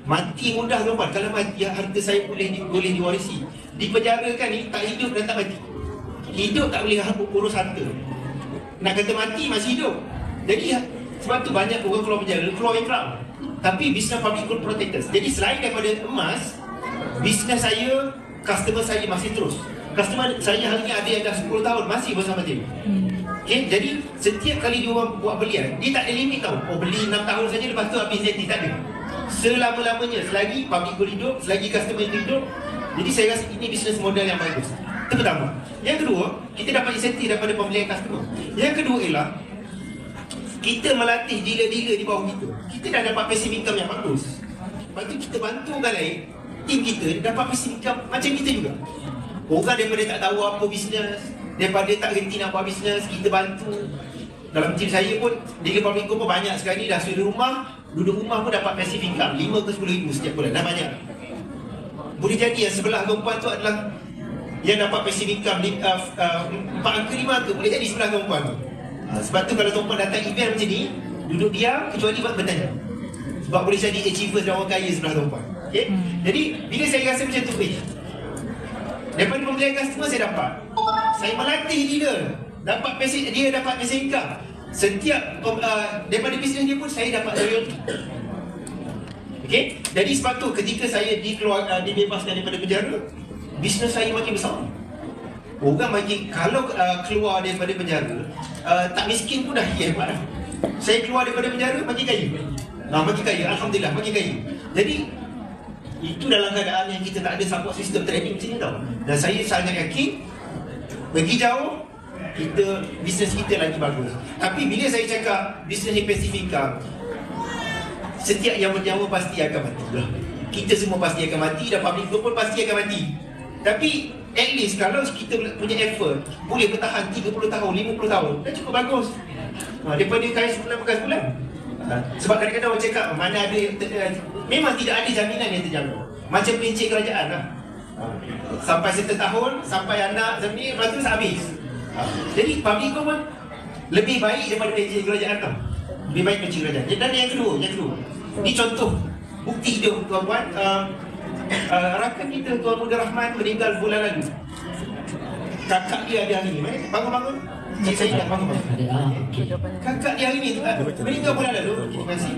Mati mudah tuan-puan. Kalau mati, harta saya boleh diwarisi. Dipenjarakan ni tak hidup dan tak mati. Hidup tak boleh urus harta. Nak kata mati masih hidup. Jadi sebab tu banyak orang keluar penjara, keluar bankrupt. Tapi business public goal protectors. Jadi selain daripada emas, bisnes saya, customer saya masih terus. Customer saya hari ni ada yang dah 10 tahun masih bersama dia. Okay, jadi setiap kali dia orang buat belian, dia tak ada limit tau. Oh, beli 6 tahun saja, lepas tu habis insentif, tak ada. Selama-lamanya, selagi public goal hidup, selagi customer itu hidup. Jadi saya rasa ini bisnes model yang bagus. Itu pertama. Yang kedua, kita dapat insentif daripada pembelian customer. Yang kedua ialah kita melatih dealer-dealer di bawah kita. Kita dah dapat passive income yang bagus. Lepas tu kita bantu orang lain, tim kita dapat passive income macam kita juga. Orang daripada tak tahu apa bisnes, daripada tak reti nak buat bisnes, kita bantu. Dalam tim saya pun, dealer public goal pun banyak sekarang ni dah sudah rumah, duduk rumah pun dapat passive income 5 ke 10 ribu setiap bulan. Dah banyak. Boleh jadi yang sebelah perempuan tu adalah yang dapat passive income 4 angka 5 angka, boleh jadi sebelah perempuan tu. Sebab tu kalau perempuan datang event macam ni, duduk diam kecuali buat bertanya. Sebab boleh jadi achievers dan orang kaya sebelah perempuan. Okay? Jadi bila saya rasa macam tu, daripada pembelian customer saya dapat, saya melatih dealer, dia dapat passive income. Setiap daripada bisnes dia pun saya dapat royalty. Okay? Jadi sebab tu ketika saya dibebaskan daripada penjara, bisnes saya makin besar. Orang makin, kalau keluar daripada penjara, tak miskin pun dah hebat dah. Saya keluar daripada penjara makin kaya. Makin kaya, alhamdulillah makin kaya. Jadi itu dalam keadaan yang kita tak ada support system training macam ni tau. Dan saya sangat yakin pergi jauh, bisnes kita lagi bagus. Tapi bila saya cakap bisnes ni passive income, setiap yang bernyawa pasti akan mati lah. Kita semua pasti akan mati, dan public goal pun pasti akan mati. Tapi at least kalau kita punya effort boleh bertahan 30 tahun, 50 tahun, dah cukup bagus. Daripada kaya sebulan bekas bulan. Sebab kadang-kadang orang cakap mana ada, memang tidak ada jaminan yang terjamin. Macam pencet kerajaan lah. Sampai setahun, sampai anak macam ni, lepas tu habis. Jadi public goal pun lebih baik daripada pencet kerajaan tau. Lebih baik pencet kerajaan. Dan yang kedua, ni contoh bukti hidup tuan-tuan. Rakan kita Tuan Muda Rahman meninggal bulan lalu. Kakak dia ada hari ni. Bangun-bangun. Cik saya dah bangun-bangun. Kakak dia hari ni meninggal bulan lalu. Terima kasih.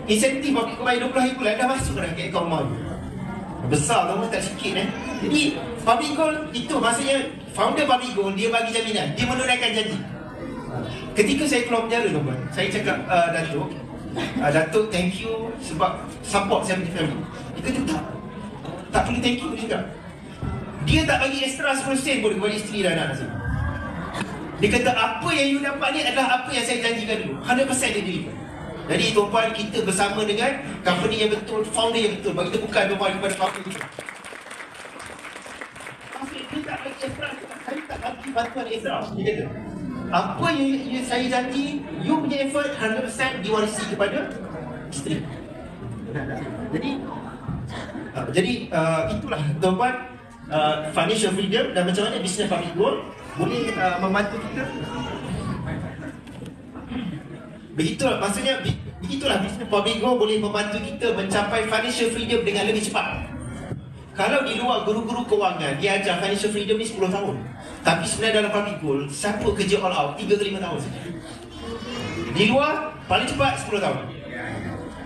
Insentif public goal 20 bulan dah masuk dah ke akaun mak. Besar tu, tak sikit Jadi public goal itu maksudnya founder public goal dia bagi jaminan, dia menunaikan janji. Ketika saya keluar penjara tuan-tuan, saya cakap Datuk thank you sebab support saya punya family. Dia kata tak perlu thank you juga. Dia tak bagi extra 10 sen pun kepada isteri dan anak saya. Dia kata apa yang you dapat ni adalah apa yang saya janjikan dulu. 100% dia deliver. Jadi tuan-tuan, kita bersama dengan company yang betul, founder yang betul. Bagi tepukan tuan-tuan kepada founder kita. Dia tak bagi extra, saya tak bagi bantuan extra. Dia kata apa yang saya janji, you punya effort 100% diwarisi kepada isteri. Jadi itulah tuan-tuan, financial freedom dan macam mana business public goal boleh membantu kita. Begitulah business public goal boleh membantu kita mencapai financial freedom dengan lebih cepat. Kalau di luar guru-guru kewangan dia ajar financial freedom ni 10 tahun. Tapi sebenarnya dalam public goal, siapa kerja all out 3 ke 5 tahun saja. Di luar paling cepat 10 tahun.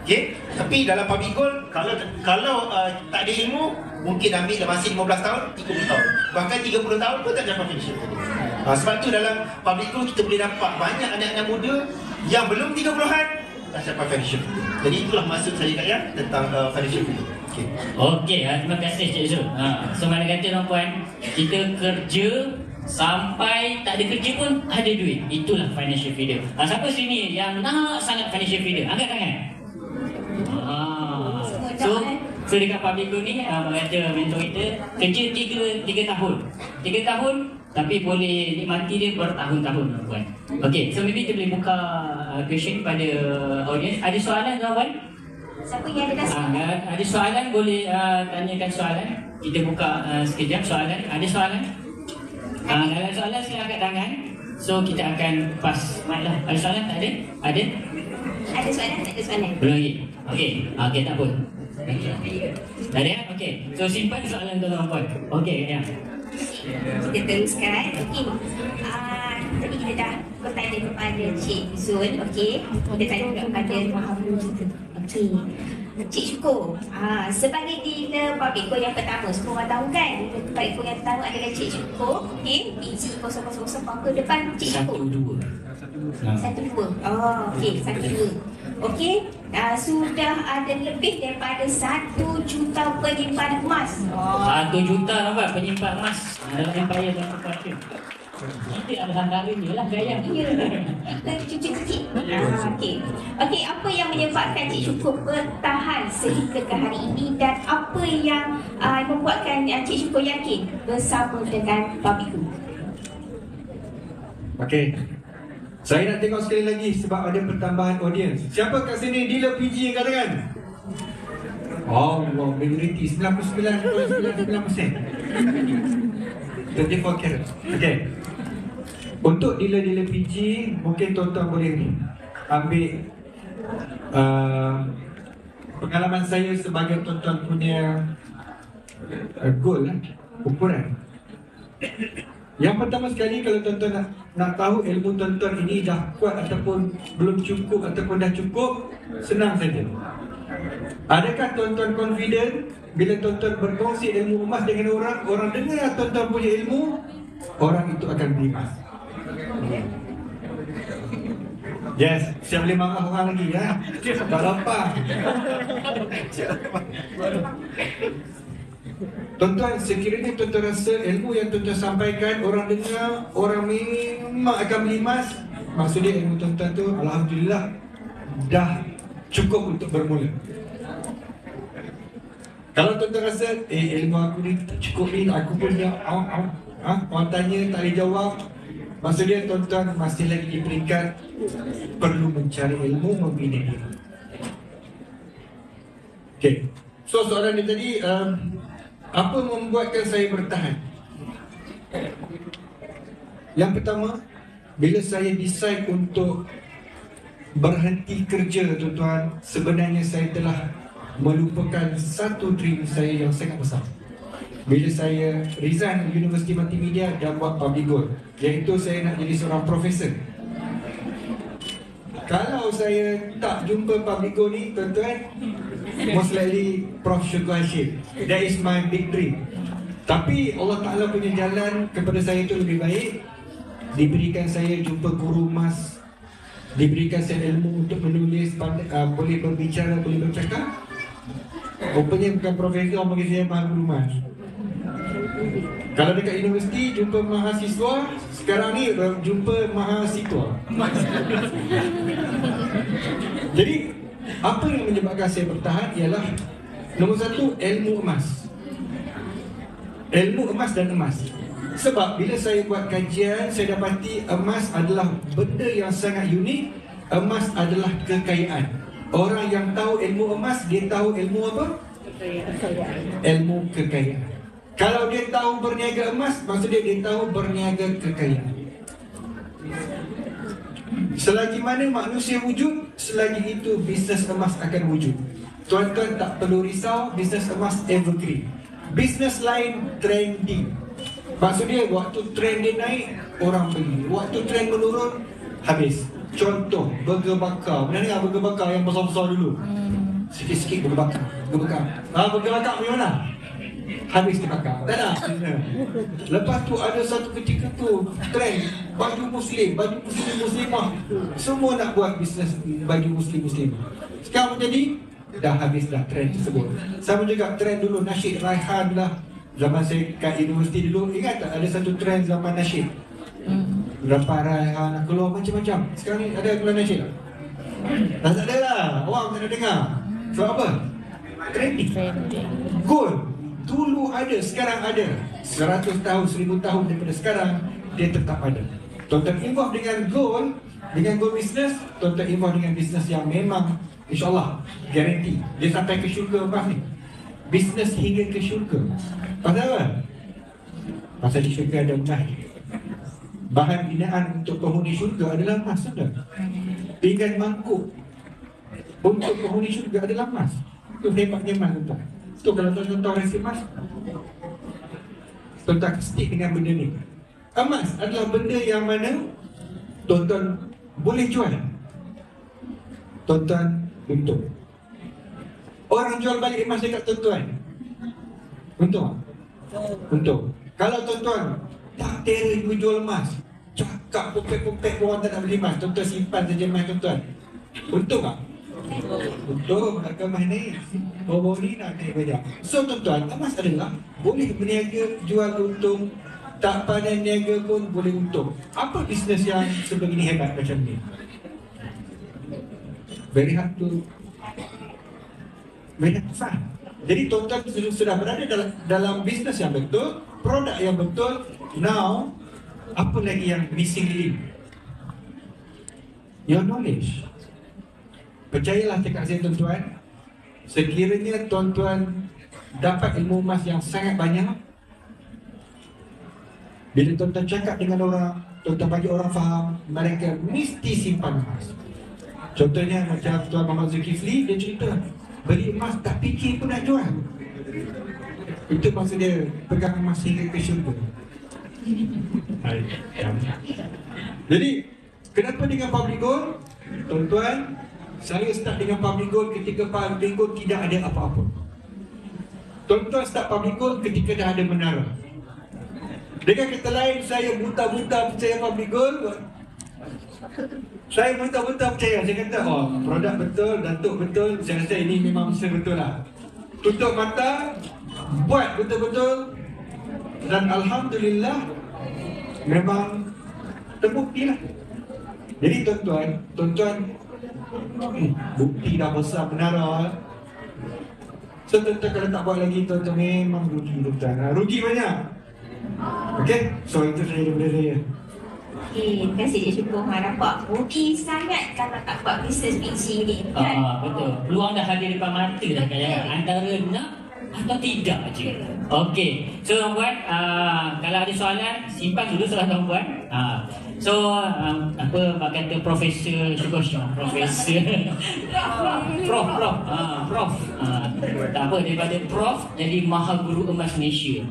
Okay? Tapi dalam public goal, kalau tak ada ilmu, mungkin ambil masih 15 tahun, 30 tahun. Bahkan 30 tahun pun tak dapat financial freedom. Sebab tu dalam public goal kita boleh dapat banyak anak-anak muda yang belum 30-an dah dapat financial freedom. Jadi itulah maksud saya kat yang tentang financial freedom. Okey, terima kasih Cik Zul. So mana kata tuan-puan, kita kerja sampai tak ada kerja pun ada duit. Itulah financial freedom. Siapa sini yang nak sangat financial freedom? Angkat tangan. So dekat public goal ni, kata mentor kita kerja 3 tahun. 3 tahun tapi boleh nikmati dia bertahun-tahun tuan. Okay, so maybe kita boleh buka question pada audience. Ada soalan tuan? Siapa yang ada kasih? Ada soalan boleh tanyakan soalan. Kita buka sekejap soalan. Ada soalan? Kalau soalan sila angkat tangan. So kita akan pass mic lah. Ada soalan tak ada? Ada? Ada soalan? Tak ada soalan? Belum lagi? Okay, okay tak pun. Tak ada? Okay, so simpan soalan tuan-tuan. Okay, ya. Kita teruskan. Okey. Tadi kita dah bertanya kepada Cik Zul. Okey. Kita tanya juga kepada Mahamu kita. Okey. Cik Syukur. Sebagai dealer Publico yang pertama, semua orang tahu kan? Publico yang pertama adalah Cik Syukur. Okey. PG 0004 ke depan Cik Syukur. 12. Oh, okey. 12. Okey. Sudah ada lebih daripada 1 juta penyimpanan emas. 1 juta nampak penyimpan emas dalam empire dan corporation. Kita ada hantarannya lah gaya. Ya. Cuci-cuci. Okey. Okey, apa yang menyebabkan Cik Syukur bertahan sehingga ke hari ini dan apa yang membuatkan Cik Syukur yakin bersama dengan Publico? Okey. Saya nak tengok sekali lagi sebab ada pertambahan audience. Siapa kat sini dealer PG yang katakan? Oh, wow, majority 99.99%. 34 carat. Okey. Untuk dealer-dealer PG, mungkin tuan-tuan boleh ambil pengalaman saya sebagai tuan-tuan punya goal lah, ukuran. Yang pertama sekali, kalau tuan-tuan nak tahu ilmu tuan-tuan ini dah kuat ataupun belum cukup ataupun dah cukup, senang saja. Adakah tuan-tuan confident bila tuan-tuan berkongsi ilmu emas dengan orang, orang dengar tuan-tuan punya ilmu, orang itu akan beli emas? Yes, siap boleh marah orang lagi ya. Tak lapar. Tuan-tuan, sekiranya tuan-tuan rasa ilmu yang tuan-tuan sampaikan orang dengar, orang memang akan beli emas, maksudnya ilmu tuan-tuan tu alhamdulillah dah cukup untuk bermula. Kalau tuan-tuan rasa ilmu aku ni tak cukup ni, aku punya orang tanya tak boleh jawab, maksudnya tuan-tuan masih lagi di peringkat perlu mencari ilmu, membina diri. Okay, so soalan dia tadi, apa membuatkan saya bertahan? Yang pertama, bila saya decide untuk berhenti kerja, tuan-tuan, sebenarnya saya telah melupakan satu dream saya yang sangat besar. Bila saya resign Universiti Multimedia dan buat public goal, iaitu saya nak jadi seorang profesor. Kalau saya tak jumpa public goal ni, tuan-tuan, most likely Prof Syukur Hashim. That is my big dream. Tapi Allah Ta'ala punya jalan kepada saya itu lebih baik. Diberikan saya jumpa guru emas, diberikan saya ilmu untuk menulis, boleh berbicara, boleh bercakap. Rupanya bukan profesor, orang panggil saya Maha Guru Emas. Kalau dekat universiti jumpa mahasiswa, sekarang ni jumpa mahasiswa. Jadi apa yang menyebabkan saya bertahan ialah nombor satu, ilmu emas. Ilmu emas dan emas. Sebab bila saya buat kajian, saya dapati emas adalah benda yang sangat unik. Emas adalah kekayaan. Orang yang tahu ilmu emas, dia tahu ilmu apa? Ilmu kekayaan. Kalau dia tahu berniaga emas, maksudnya dia tahu berniaga kekayaan. Selagi mana manusia wujud, selagi itu bisnes emas akan wujud. Tuan-tuan tak perlu risau, bisnes emas evergreen. Bisnes lain trending. Maksudnya waktu trend dia naik, orang beli. Waktu trend menurun, habis. Contoh, burger bakar. Pernah dengar burger bakar yang besar-besar dulu? Sikit-sikit burger bakar. Burger bakar punya mana? Habis dibakar. Tak ada. Lepas tu ada satu ketika tu trend baju muslim, baju muslimah. Semua nak buat bisnes baju muslim. Sekarang jadi dah habis dah trend tersebut. Sama juga trend dulu nasyid Raihan lah. Zaman saya kat universiti dulu, ingat tak ada satu trend zaman nasyid? Berapa Raihan keluar macam-macam. Sekarang ni ada keluar nasyid tak? Tak ada lah. Orang tak ada dengar. Sebab apa? Trending. Goal. Dulu ada, sekarang ada. 100 tahun, 1000 tahun daripada sekarang, dia tetap ada. Tuan-tuan involve dengan goal business, tuan-tuan involve dengan business yang memang InsyaAllah, garanti. Dia sampai ke syurga emas ni. Bisnes hingga ke syurga. Pasal apa? Pasal di syurga ada emas. Bahan binaan untuk penghuni syurga adalah emas, sudah. Pinggan mangkuk untuk penghuni syurga adalah emas. Itu hebatnya emas, tuan. Itu kalau tuan-tuan rasa emas, tuan-tuan stick dengan benda ni. Emas adalah benda yang mana tuan-tuan boleh jual. Tuan-tuan untung. Orang jual balik emas dekat tuan-tuan, untung? Untung. Kalau tuan-tuan tak terus jual emas, cakap popek-popek orang tak nak beli emas, tuan-tuan simpan saja emas tuan-tuan, untung tak? Untung. Nak emas ni, bawa ni nak naik banyak. So tuan-tuan, emas adalah boleh berniaga, jual untung. Tak pandai niaga pun boleh untung. Apa bisnes yang sebegini hebat macam ni? Very hard to find. Jadi tuan-tuan sudah berada dalam bisnes yang betul, produk yang betul. Now, apa lagi yang missing link? Your knowledge. Percayalah cakap saya tuan-tuan, sekiranya tuan-tuan dapat ilmu emas yang sangat banyak, bila tuan-tuan cakap dengan orang, tuan-tuan bagi orang faham, mereka mesti simpan emas. Contohnya macam Tuan Muhammad Zulkifli, dia cerita beli emas tak fikir pun nak jual. Itu maksud dia pegang emas hingga ke syurga. Jadi kenapa dengan public gold? Tuan-tuan, saya start dengan public gold ketika public gold tidak ada apa-apa. Tuan-tuan start public gold ketika dah ada menara. Dengan kata lain, saya buta-buta percaya public gold. Saya buta-buta percaya. Saya kata, oh, produk betul, datuk betul. Saya rasa ini memang bisa betul lah. Tutup mata, buat betul-betul. Dan Alhamdulillah, memang terbukti lah. Jadi tuan-tuan, bukti dah besar menara. So tuan-tuan kalau tak buat lagi, tuan-tuan memang rugi tuan-tuan. Rugi banyak. Okey, so itu saja daripada saya. Terima kasih Cik Syukur. Nampak rugi sangat kalau tak buat bisnes biji ni kan? Betul. Peluang dah hadir depan mata dah kan. Antara nak atau tidak je. Okey. So tuan-tuan, kalau ada soalan, simpan dulu soalan tuan-tuan. So apa kata Profesor Syukur Syah, Profesor Prof. Tak apa, daripada Prof jadi Maha Guru Emas Malaysia.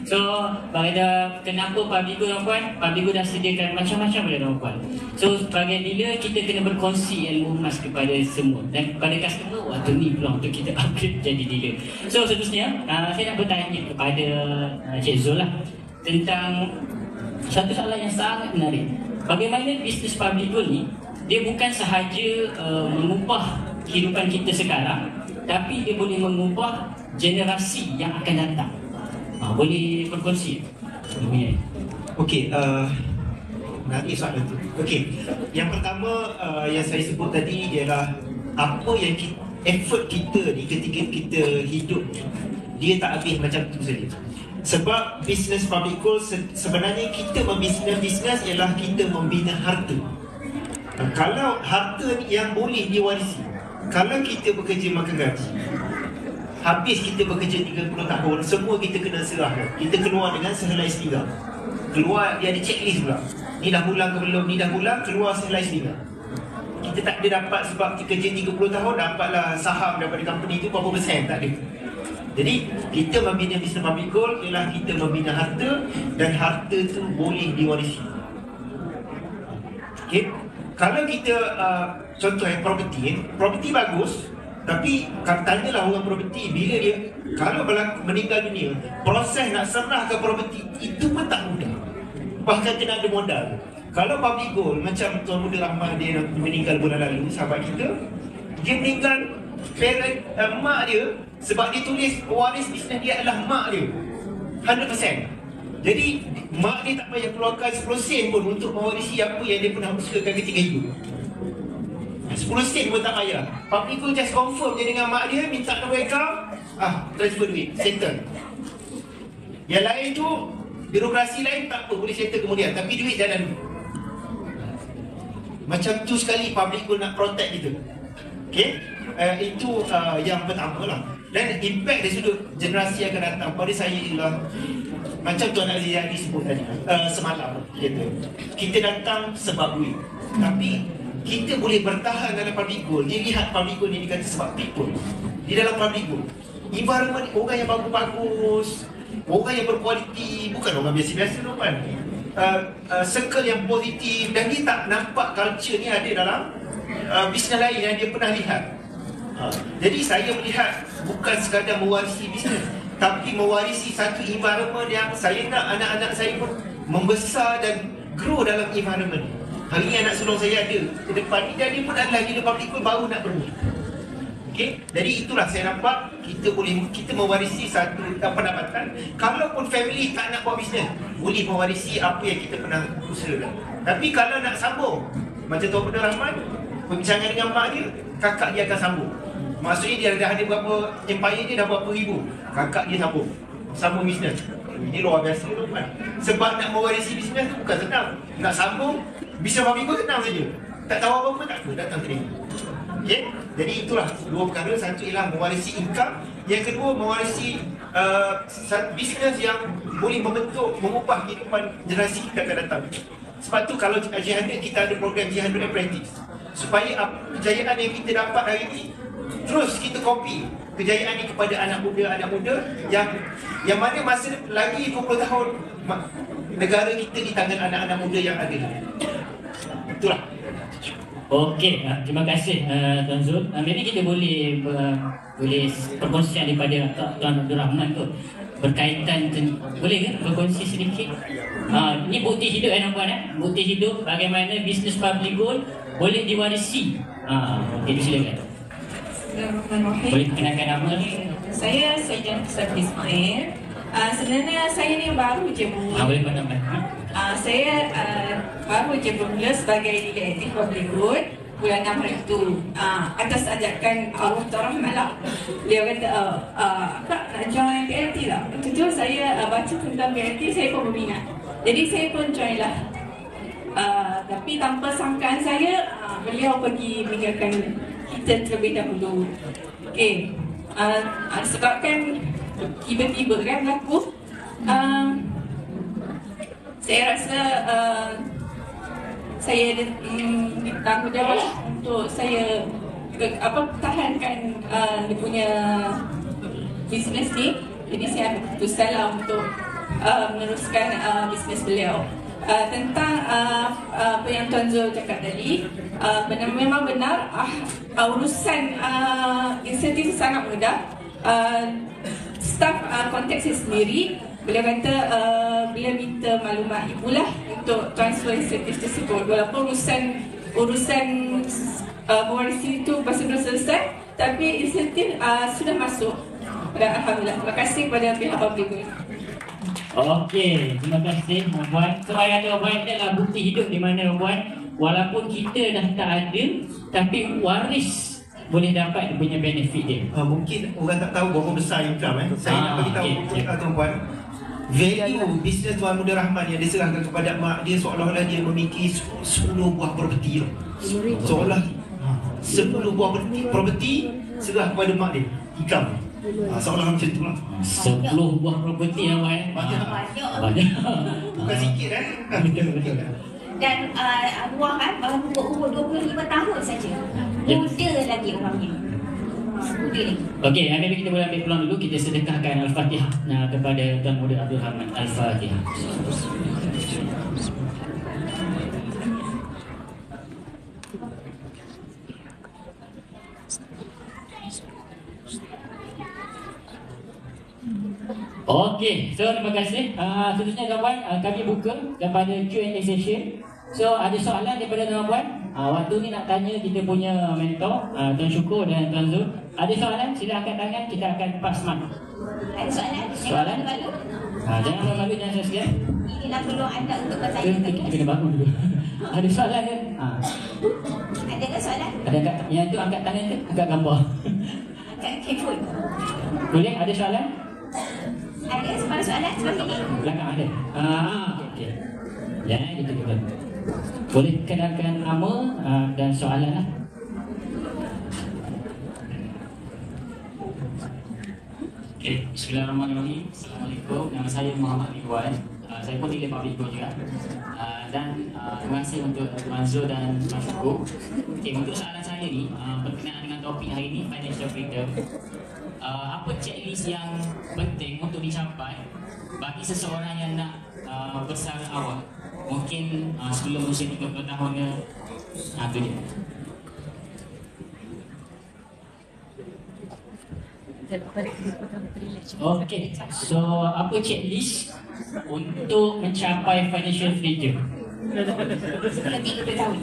So pada kenapa Publigo tuan-tuan? Publigo dah sediakan macam-macam pada tuan-tuan. So sebagai dealer, kita kena berkongsi ilmu emas kepada semua dan kepada customer. Waktu ni peluang untuk kita upgrade jadi dealer. So seterusnya, saya nak bertanya kepada Cik Zul lah tentang satu soalan yang sangat menarik. Bagaimana bisnes Publigo ni, dia bukan sahaja mengubah kehidupan kita sekarang, tapi dia boleh mengubah generasi yang akan datang. Boleh berkongsi? Okey, nanti soalan tu. Okey, yang pertama yang saya sebut tadi ialah apa yang effort kita ni ketika kita hidup, dia tak habis macam tu saja. Sebab bisnes Publigo sebenarnya kita membina bisnes ialah kita membina harta. Kalau harta yang boleh diwarisi, kalau kita bekerja makan gaji, habis kita bekerja 30 tahun, semua kita kena serahkan. Kita keluar dengan sehelai sepinggang. Keluar, dia ada checklist pula. Ni dah pulang ke belum, ni dah pulang, keluar sehelai sepinggang. Kita tak ada dapat sebab kita kerja 30 tahun, dapatlah saham daripada company tu berapa persen, tak ada. Jadi kita membina bisnes Publigo ialah kita membina harta, dan harta tu boleh diwarisi. Okay? Kalau kita contoh property bagus, tapi tanyalah orang property, bila dia kalau meninggal dunia, proses nak serahkan property itu pun tak mudah. Bahkan kena ada modal. Kalau Publigo macam Tuan Muda Rahman, dia meninggal bulan lalu, sahabat kita, dia meninggal mak dia, sebab dia tulis waris bisnes dia adalah mak dia 100%. Jadi mak dia tak payah keluarkan 10 sen pun untuk mewarisi apa yang dia pernah usahakan ketika hidup. 10 sen pun tak payah. Public goal just confirm je dengan mak dia, minta nombor account, transfer duit, settle. Yang lain tu birokrasi lain tak apa, boleh settle kemudian, tapi duit jalan dulu. Macam tu sekali public goal nak protect kita. Okay, itu yang pertama lah. Dan impact dari sudut generasi yang akan datang pada saya ialah macam Tuan Aziz Yadi sebut tadi semalam, kita datang sebab duit, tapi kita boleh bertahan dalam public goal. Dia lihat public goal ni dikata sebab people. Di dalam public goal, environment orang yang bagus-bagus, orang yang berkualiti, bukan orang biasa-biasa tu kan. Circle yang positif, dan dia tak nampak culture ni ada dalam bisnes lain yang dia pernah lihat. Jadi saya melihat bukan sekadar mewarisi bisnes, tapi mewarisi satu environment yang saya nak anak-anak saya pun membesar dan grow dalam environment. Hari ni anak sulung saya ada ke depan ni, dan dia pun adalah leader public goal baru nak bermula. Okay? Jadi itulah saya nampak kita mewarisi satu pendapatan. Kalaupun family tak nak buat bisnes, boleh mewarisi apa yang kita pernah usahakan. Tapi kalau nak sambung, macam Tuan Abdul Rahman perbincangan dengan mak dia, kakak dia akan sambung. Maksudnya dia dah ada berapa empire dia, dah berapa ribu, kakak dia sambung bisnes. Ini luar biasa tu kan. Sebab nak mewarisi bisnes tu bukan senang. Nak sambung bisnes public goal senang saja. Tak tahu apa-apa tak apa, datang terima. Okay? Jadi itulah dua perkara. Satu ialah mewarisi income, yang kedua mewarisi bisnes yang boleh membentuk, mengubah kehidupan generasi kita akan datang. Sebab tu kalau G100 kita ada program G100 Apprentice, supaya kejayaan yang kita dapat hari ini terus kita copy kejayaan ini kepada anak muda yang mana masa lagi 20 tahun negara kita di tangan anak-anak muda yang ada. Itulah. Okey, terima kasih Tuan Zul. Maybe kita boleh perkongsian daripada Tuan Abdul Rahman tu berkaitan, boleh ke berkongsi sedikit? Ini bukti hidup tuan-tuan, bukti hidup bagaimana bisnes public goal boleh diwarisi. Okey, silakan. Bismillahirrahmanirrahim. Boleh perkenalkan nama? Saya Saidan Kisafri Ismail. Sebenarnya saya ni baru je Boleh pandang. saya baru je bermula sebagai leader aktif public goal bulan 6 hari itu, atas ajakan Allah Rahman lah. Dia kata Kak nak join BLT lah. Waktu tu saya baca tentang BLT, saya pun berminat, jadi saya pun join lah. Tapi tanpa sangkaan saya, beliau pergi meninggalkan kita terlebih dahulu. Okay, sebabkan tiba-tiba kan berlaku, saya rasa saya ada tanggungjawab untuk saya pertahankan dia punya bisnes ni. Jadi saya ambil keputusan lah untuk meneruskan bisnes beliau. Tentang apa yang Tuan Zul cakap tadi, memang benar, urusan insentif sangat mudah. Staf kontak saya sendiri, beliau kata beliau minta maklumat ibulah untuk transfer insentif tersebut. Walaupun urusan mewarisi itu masih belum selesai, tapi insentif sudah masuk. Alhamdulillah. Terima kasih kepada pihak public goal. Okey, terima kasih Puan. Supaya ada Puan, adalah bukti hidup di mana Puan, walaupun kita dah tak ada, tapi waris boleh dapat dia punya benefit dia. Mungkin orang tak tahu berapa besar income. Saya nak bagi tahu tuan-tuan, value bisnes Tuan Muda Rahman yang diserahkan kepada mak dia seolah-olah dia memiliki 10 buah properti. Seolah 10 buah properti serah kepada mak dia, income. Seolah macam tu lah. 10 buah properti yang Puan. Banyak. Bukan sikit Betul. Dan arwah kan baru berumur 25 tahun saja. Muda lagi orangnya. Muda lagi. Okey, maybe kita boleh ambil peluang dulu, kita sedekahkan Al-Fatihah kepada Tuan Muda Abdul Rahman. Al-Fatihah. Okey, so terima kasih. Seterusnya kawan, kami buka kepada Q&A session. So ada soalan daripada kawan-kawan. Waktu ni nak tanya kita punya mentor, Tuan Syukur dan Tuan Zul. Ada soalan, sila angkat tangan, kita akan pass mic. Ada soalan? Soalan? Malu? Jangan malu-malu, jangan segan. Inilah peluang anda untuk bertanya. Kita kena bangun dulu. Ada soalan ke? Ada ke soalan? Ada angkat, yang tu angkat tangan tu, angkat gambar. Kat handphone. Boleh, ada soalan? Ada sebarang soalan seperti ini? Belakang ada. Okey. Ya, itu juga. Boleh kenalkan nama dan soalan lah. Okay, Bismillahirrahmanirrahim. Assalamualaikum. Nama saya Muhammad Ridwan. Saya pun di Public Go juga. Dan terima kasih untuk Tuan Zul dan Tuan Syukur. Okay, untuk soalan saya ni berkenaan dengan topik hari ni, financial freedom. Apa checklist yang penting untuk dicapai bagi seseorang yang nak bersara awal? Mungkin sebelum usia 30 tahun ke? Itu dia. Okay, so apa checklist untuk mencapai financial freedom? Sebelum 30 tahun.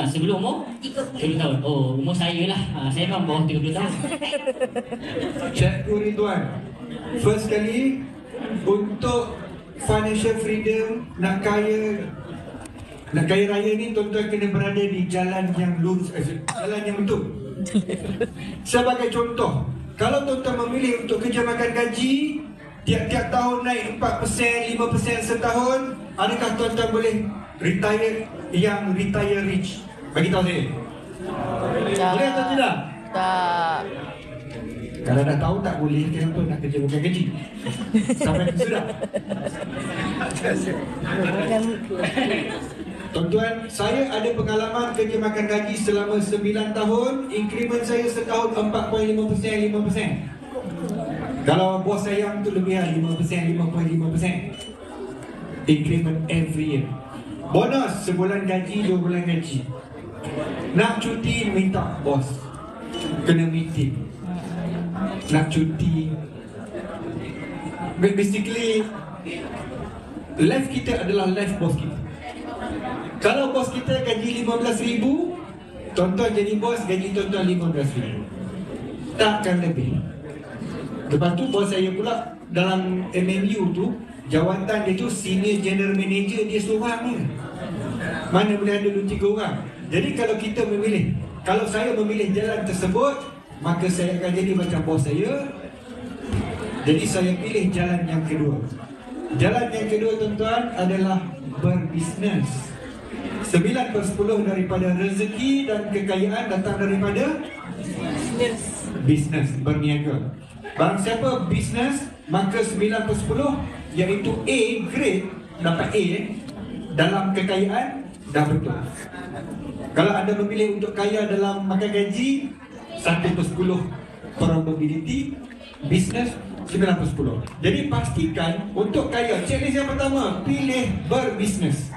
Sebelum umur 30 tahun. Oh, umur saya lah. Saya memang bawah 30 tahun. Cikgu Ridwan, first kali untuk financial freedom, nak kaya raya ni tuan-tuan kena berada di jalan yang lurus, jalan yang betul. Sebagai contoh, kalau tuan-tuan memilih untuk kerja makan gaji, tiap-tiap tahun naik 4%, 5% setahun, adakah tuan-tuan boleh retire yang retire rich? Bagi tahu saya. Boleh atau tidak? Tak. Kalau dah tahu tak boleh, kenapa nak kerja makan gaji? Sampai ke sudah. Tuan-tuan, saya ada pengalaman kerja makan gaji selama 9 tahun. Increment saya setahun 4.5%, 5%. Kalau bos saya yang tu lebih 5%, 5.5%. Increment every year. Bonus sebulan gaji, 2 bulan gaji. Nak cuti, minta bos. Kena meeting. Nak cuti. Basically, life kita adalah life bos kita. Kalau bos kita gaji 15,000, tuan-tuan jadi bos, gaji tuan-tuan 15,000. Takkan lebih. Lepas tu bos saya pula dalam MMU tu, jawatan dia tu senior general manager, dia seorang ni. Mana boleh ada 2-3 orang. Jadi kalau kita memilih, kalau saya memilih jalan tersebut, maka saya akan jadi macam bos saya. Jadi saya pilih jalan yang kedua. Jalan yang kedua tuan-tuan adalah berbisnes. 9/10 daripada rezeki dan kekayaan datang daripada bisnes, berniaga. Barang siapa bisnes, maka 9/10 iaitu A grade, dapat A dalam kekayaan, dah betul. Kalau anda memilih untuk kaya dalam makan gaji, 1/10 probability, bisnes 9/10. Jadi pastikan untuk kaya, checklist yang pertama, pilih berbisnes.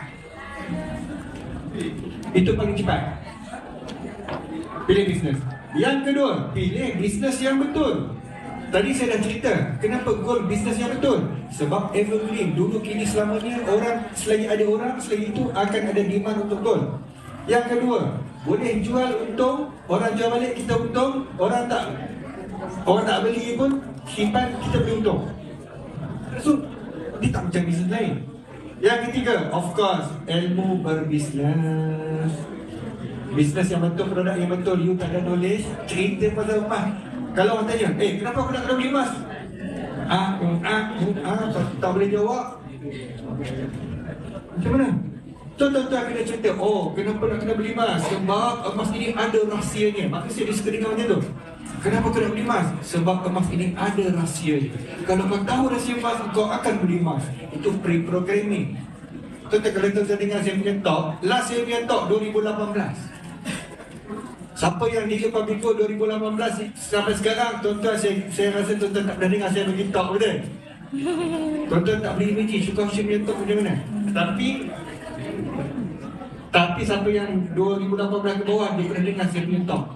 Itu paling cepat. Pilih bisnes. Yang kedua, pilih bisnes yang betul. Tadi saya dah cerita, kenapa goal bisnes yang betul? Sebab evergreen, dulu kini selamanya, orang selagi ada orang, selagi itu akan ada demand untuk goal. Yang kedua, boleh jual untung, orang jual balik kita untung, orang tak beli pun simpan, kita beli untung. So, dia tak macam bisnes lain. Yang ketiga, of course, ilmu berbisnes. Bisnes yang betul, produk yang betul. You tak ada knowledge, cerita pasal emas. Kalau orang tanya, kenapa aku nak kena beli emas? Tak boleh jawab. Macam mana? Tuan-tuan kena cerita, kenapa nak kena beli emas? Sebab emas ini ada rahsianya. Maka saya suka dengar macam tu. Kenapa kau nak beli emas? Sebab emas ini ada rahsianya. Kalau kau tahu rahsia emas, kau akan beli emas. Itu pre-programming. Tuan-tuan, kalau tuan-tuan dengar saya punya talk, last saya punya talk 2018. Siapa yang di Public Go 2018 sampai sekarang, tuan-tuan, saya rasa tuan-tuan tak pernah dengar saya bagi talk, betul? Tuan-tuan tak boleh imagine suka saya punya talk macam mana. Tapi siapa yang 2018 ke bawah, dia pernah dengar saya punya talk.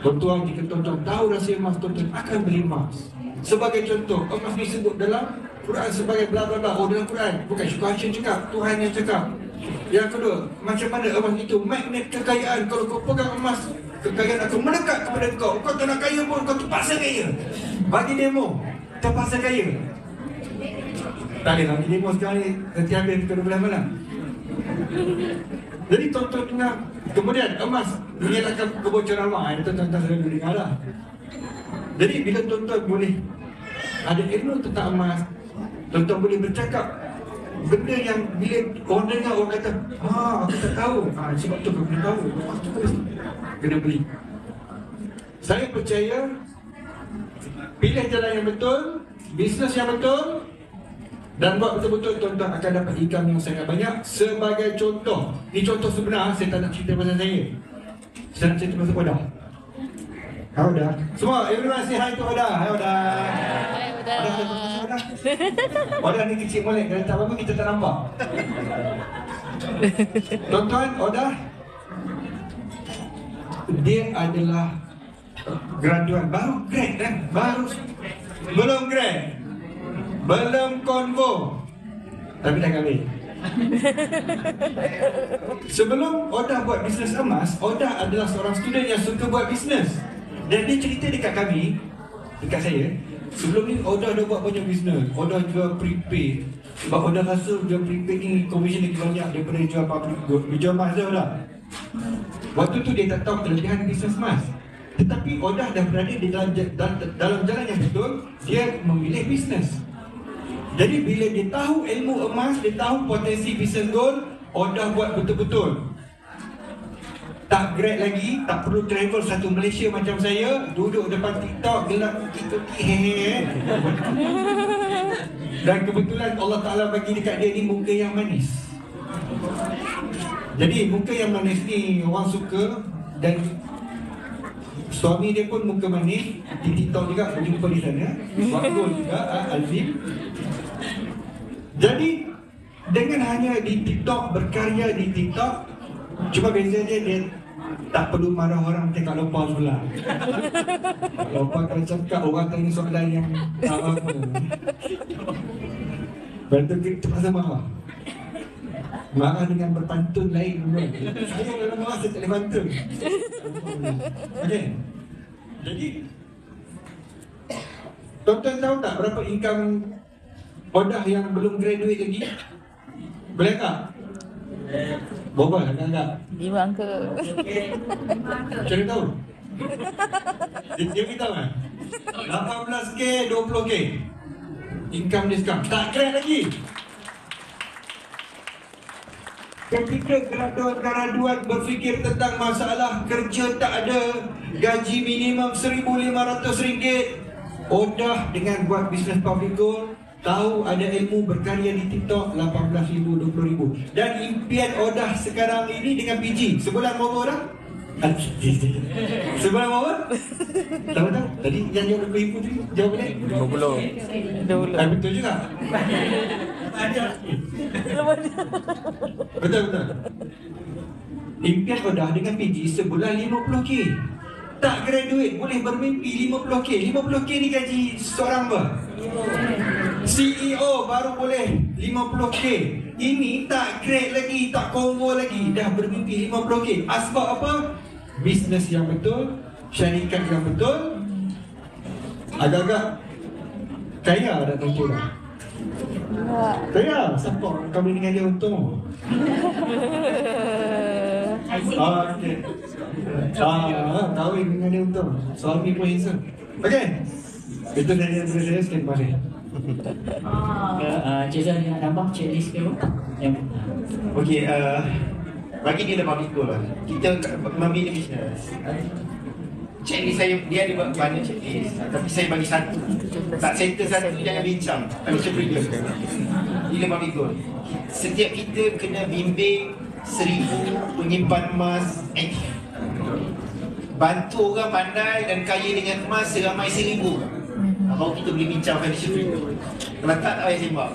Tuan-tuan, jika tuan-tuan tahu rahsia emas, tuan-tuan akan beli emas. Sebagai contoh, emas disebut dalam Quran sebagai bla bla bla. Dalam Quran, bukan Syukran cakap, Tuhan yang cakap. Yang kedua, macam mana emas itu magnet kekayaan. Kalau kau pegang emas, kekayaan akan mendekat kepada kau. Kau tak nak kaya pun, kau terpaksa kaya. Bagi demo, terpaksa kaya. Tak boleh bagi demo sekarang ni, nanti habis pukul 12 malam. Jadi tuan-tuan dengar, Kemudian emas mengelakkan kebocoran wang. Tuan-tuan selalu dengar lah. Jadi bila tuan-tuan boleh ada ilmu tentang emas, tuan-tuan boleh bercakap benda yang bila orang dengar, orang kata, aku tak tahu. Sebab tu aku kena tahu. Emas tu kena beli. Saya percaya pilih jalan yang betul, bisnes yang betul, dan buat betul-betul, tuan-tuan akan dapat income yang sangat banyak. Sebagai contoh, ini contoh sebenar, saya tak nak cerita pasal saya. Saya nak cerita pasal Odah. Hai Odah. Semua, everyone say hi to Odah. Hai Odah. Hai Odah. Odah ni kecil molek, kalau tak apa kita tak nampak. Tuan-tuan, Odah, dia adalah graduan, baru grad kan? Belum grad, belum konvo, tapi dah kahwin. Sebelum Odah buat bisnes emas, Odah adalah seorang student yang suka buat bisnes. Dan dia cerita dekat kami, dekat saya, sebelum ni Odah dah buat banyak bisnes. Odah jual prepaid. Sebab Odah rasa jual prepaid ni commission lagi banyak daripada jual public good. Dia jual emas dah. Waktu tu dia tak tahu kelebihan bisnes emas. Tetapi Odah dah berada di dalam jalan yang betul. Dia memilih bisnes. Jadi bila dia tahu ilmu emas, dia tahu potensi bisnes gold, Odah buat betul-betul. Tak grad lagi, tak perlu travel satu Malaysia macam saya, duduk depan TikTok, gelap kiki-kiki. Dan kebetulan Allah Ta'ala bagi dekat dia ni muka yang manis. Jadi muka yang manis ni orang suka. Dan suami dia pun muka manis. Di TikTok juga jumpa di sana. Waktu juga Alvin. Jadi dengan hanya di TikTok, berkarya di TikTok, cuma bezanya dia tak perlu marah orang macam Kak Lopa pula. Kak Lopa kalau cakap orang tanya soalan yang tak apa. Lepas tu kita pasal marah. Marah dengan berpantun lain dulu. Saya kalau marah saya tak boleh pantun. Okay. Jadi tuan-tuan tahu tak berapa income Odah yang belum graduate lagi? Boleh tak? Berapa agak-agak? 5 angka. Macam mana tahu? Dia beritahu kan? 18K, 20K income dia sekarang. Tak grad lagi. Ketika graduan berfikir tentang masalah kerja tak ada, gaji minimum RM1,500, Odah dengan buat bisnes public gold, tahu ada ilmu berkarya di TikTok, 18,000, 20,000. Dan impian Odah sekarang ini dengan PG. Sebulan berapa Odah? Sebulan berapa? Tahu? Tadi yang jawab 20,000 tu jawab ni? 20. Betul juga. Betul. Impian Odah dengan PG sebulan 50K. Tak graduate boleh bermimpi 50K. 50K ni gaji seorang apa? CEO baru boleh 50K. Ini tak grad lagi, tak konvo lagi, dah bermimpi 50K. Asbab apa? Bisnes yang betul, syarikat yang betul. Agak-agak kaya dah tentu dah. Kaya, siapa kami dengan dia untung? Okey. Kahwin dengan dia untung. Suami pun handsome. Okey. Itu dari saya sekian banyak. Cik Zah nak tambah checklist ke apa? Okey, bagi dia dah public goal lah. Kita memilih bisnes. Checklist saya, dia ada banyak checklist. Tapi saya bagi satu. Tak settle satu, jangan bincang. Macam previous. Dia public goal. Setiap kita kena bimbing 1,000 penyimpan emas aktif. Bantu orang pandai dan kaya dengan emas seramai 1,000. Baru kita boleh bincang financial freedom. Kalau tak payah sembang.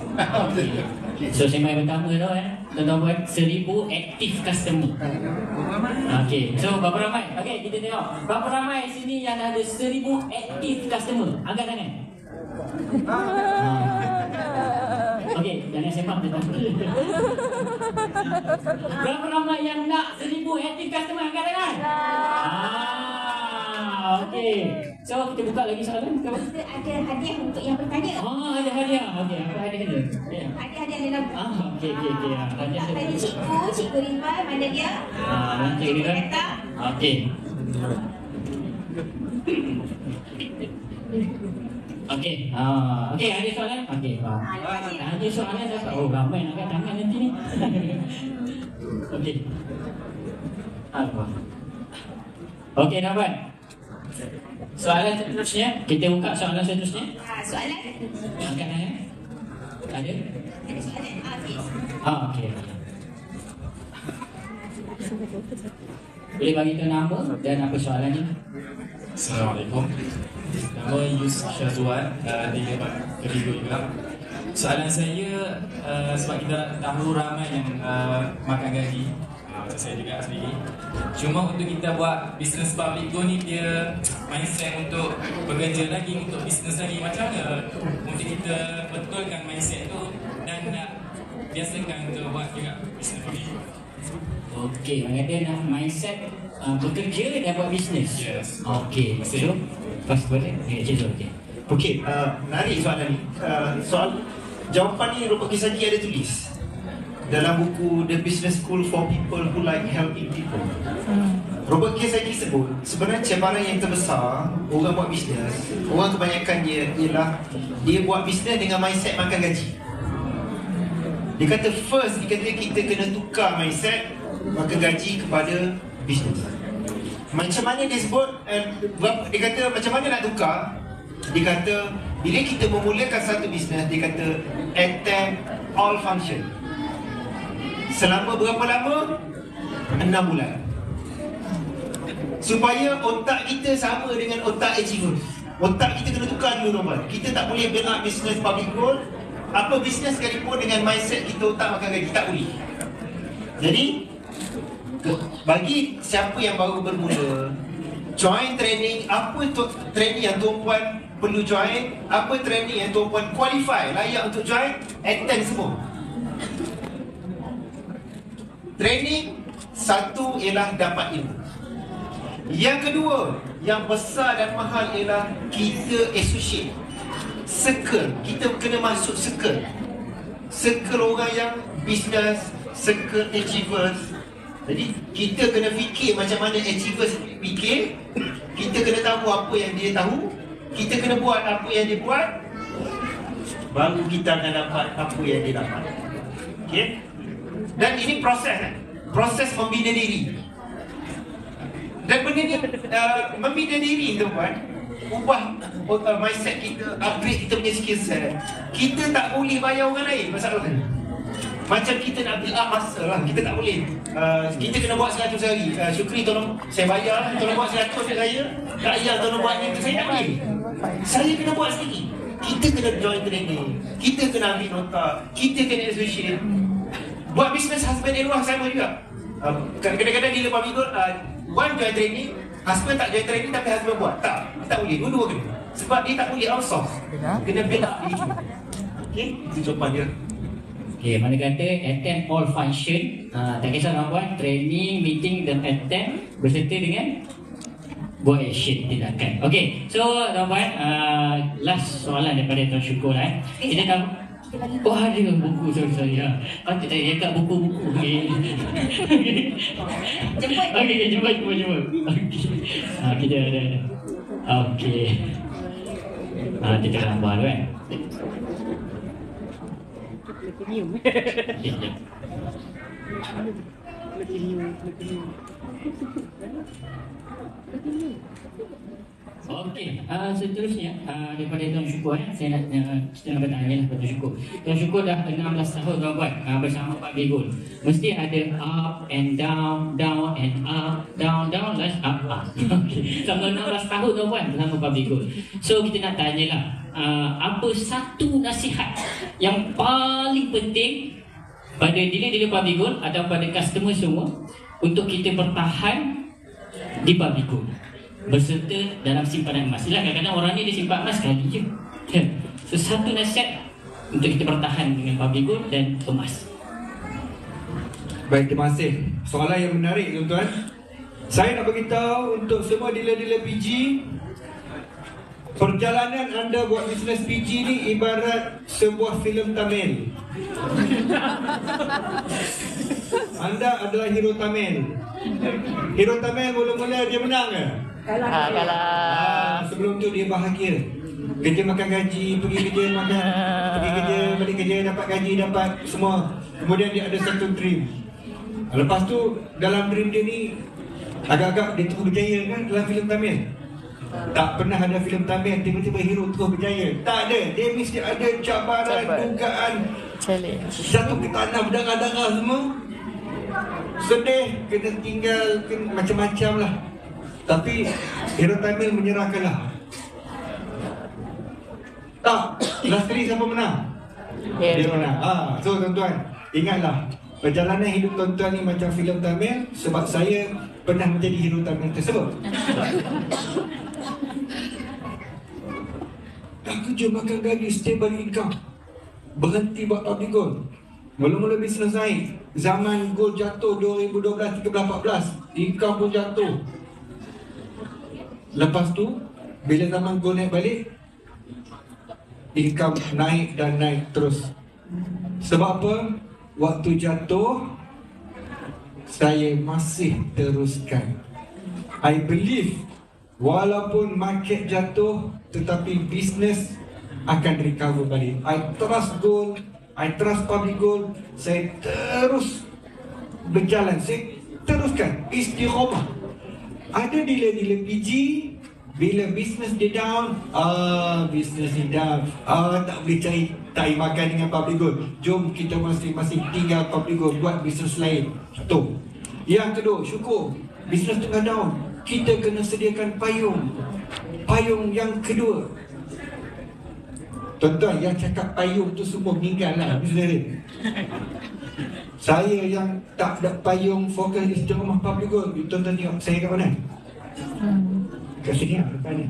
So sembang yang pertama tu tuan-tuan buat 1,000 active customer. Okay, so berapa ramai? Okay, kita tengok berapa ramai sini yang ada 1,000 active customer. Angkat tangan. Okay, jangan sembang tuan-tuan. Berapa ramai yang nak 1,000 active customer? Angkat tangan. Okay. So kita buka lagi soalan ke apa? Kita ada hadiah untuk yang bertanya. Ada hadiah. Okey, apa hadiah dia? Ya. Ada hadiah dalam Okey. Hadiah tak tadi dia. Cikgu Rizwan, mana dia? Nanti dia kan. Datang. Okey. Okey. Okey, ada soalan? Okey, faham. Ada soalan siapa? Oh, ramai nak angkat tangan nanti ni. Okey. Apa? Okey, dapat. Soalan seterusnya, kita buka soalan seterusnya. Soalan? Angkat tangan. Ada? Ada soalan? Okey. Okey. Boleh bagi tahu nama dan apa soalannya? Assalamualaikum. Nama Yus Syazwan di Lebat Kedigo juga. Soalan saya sebab kita tahu ramai yang makan gaji, macam saya juga sendiri. Cuma untuk kita buat bisnes public go ni, dia mindset untuk bekerja lagi, untuk bisnes lagi. Macam mana untuk kita betulkan mindset tu dan nak biasakan untuk buat juga bisnes public go? Okey, orang kata nak mindset bekerja dan buat bisnes. Yes. Okey, so first boleh? Cikgu, okey. Okey, menarik soalan ni. Soal jawapan ni Robert Kiyosaki ada tulis dalam buku The Business School for People Who Like Helping People. Robert Kiyosaki sebut sebenarnya cabaran yang terbesar orang buat bisnes, orang kebanyakan ialah dia buat bisnes dengan mindset makan gaji. Dia kata first, dia kata kita kena tukar mindset makan gaji kepada bisnes. Macam mana dia sebut, dia kata macam mana nak tukar. Dia kata bila kita memulakan satu bisnes, dia kata attend all function. Selama berapa lama? 6 bulan. Supaya otak kita sama dengan otak achievers. Otak kita kena tukar dulu nombor. Kita tak boleh build up business public goal, apa bisnes sekalipun dengan mindset kita otak makan gaji, tak boleh. Jadi bagi siapa yang baru bermula, join training. Apa training yang tuan-puan perlu join, apa training yang tuan-puan qualify, layak untuk join, attend semua. Training satu ialah dapat ilmu. Yang kedua, yang besar dan mahal ialah kita associate, circle. Kita kena masuk circle. Circle orang yang business, circle achievers. Jadi kita kena fikir macam mana achievers fikir. Kita kena tahu apa yang dia tahu, kita kena buat apa yang dia buat, baru kita akan dapat apa yang dia dapat. Okay? Dan ini proses membina diri. Dan benda ni membina diri tuan-tuan, ubah mindset kita, upgrade kita punya skill set. Kita tak boleh bayar orang lain masalahnya. Macam kita nak build up masa lah, kita tak boleh. Kita kena buat 100 hari. Syukri tolong saya bayar, tolong buat 100 untuk saya. Kak Ayah tolong buat ni, saya tak boleh. Saya kena buat sendiri. Kita kena join training, kita kena ambil nota, kita kena associate. Buat business husband and wife sama juga. Kadang-kadang dia lepas minggu, one join training, husband tak join training tapi husband buat. Tak boleh, dua-dua kena. Sebab dia tak boleh outsource. Kena build up diri. Okay, itu jawapan dia. Okey, mana kata attend all function, tak kisah tuan-tuan, training, meeting dan attend berserta dengan buat action tindakan. Okey, so tuan-tuan, last soalan daripada Tuan Syukur kita tahu. Oh ada buku, sorry. Patut tak cakap buku-buku. Jemput. Okey, jemput. Okey. Kita ada. Okey. Kita gambar tu kan. Okey, seterusnya daripada Tuan Syukur, saya nak bertanya lah Tuan Syukur. Tuan Syukur dah 16 tahun tuan-tuan bersama Pak Begul. Mesti ada up and down, down and up, down, last up. Okey, selama 16 tahun tuan-tuan bersama Pak Begul. So kita nak tanyalah, apa satu nasihat yang paling penting pada dealer-dealer Pak Begul atau pada customer semua untuk kita bertahan di Pak Begul berserta dalam simpanan emas. Yelah, kadang-kadang orang ni dia simpan emas sekali je. So satu nasihat untuk kita bertahan dengan Pak Begul dan emas. Baik, terima kasih. Soalan yang menarik tuan-tuan. Saya nak beritahu untuk semua dealer-dealer PG, Perjalanan anda buat bisnes PG ni ibarat sebuah filem Tamil. Anda adalah hero Tamil. Hero Tamil mula-mula dia menang ke? Kalah. Sebelum tu dia bahagia. Kerja makan gaji, pergi kerja makan, pergi kerja, balik kerja dapat gaji, dapat semua. Kemudian dia ada satu dream. Lepas tu dalam dream dia ni agak-agak dia terus berjaya kan dalam filem Tamil. Tak pernah ada filem Tamil tiba-tiba hero terus berjaya. Tak ada. Dia mesti ada cabaran, dugaan, Challenge. jatuh ke tanah, berdarah-darah semua. Sedih, kena tinggal, kena macam-macam lah. Tapi hero Tamil menyerahkanlah. Tak, last kali siapa menang? Dia menang. So tuan-tuan, ingatlah perjalanan hidup tuan-tuan ni macam filem Tamil sebab saya pernah menjadi hero Tamil tersebut. Dah kerja makan gaji, stable income, berhenti buat public goal. Mula-mula bisnes naik, zaman gold jatuh 2012, 13, 14, income pun jatuh. Lepas tu, bila zaman gold naik balik, income naik dan naik terus. Sebab apa? Waktu jatuh, saya masih teruskan. I believe walaupun market jatuh, tetapi bisnes akan recover balik. I trust gold, I trust public gold. Saya terus berjalan, saya teruskan istiqamah. Ada dealer-dealer PG, bila bisnes dia down, bisnes ni down, tak boleh cari makan dengan public gold. Jom kita masing-masing tinggal public gold, buat bisnes lain. Satu. Yang kedua, syukur bisnes tengah down, kita kena sediakan payung. Payung yang kedua. Tuan-tuan, yang cakap payung tu semua meninggal lah bisnes dia. Saya yang tak ada payung, fokus istiqamah public gold. Tuan-tuan tengok saya kat mana? Kat sini lah, depan ni.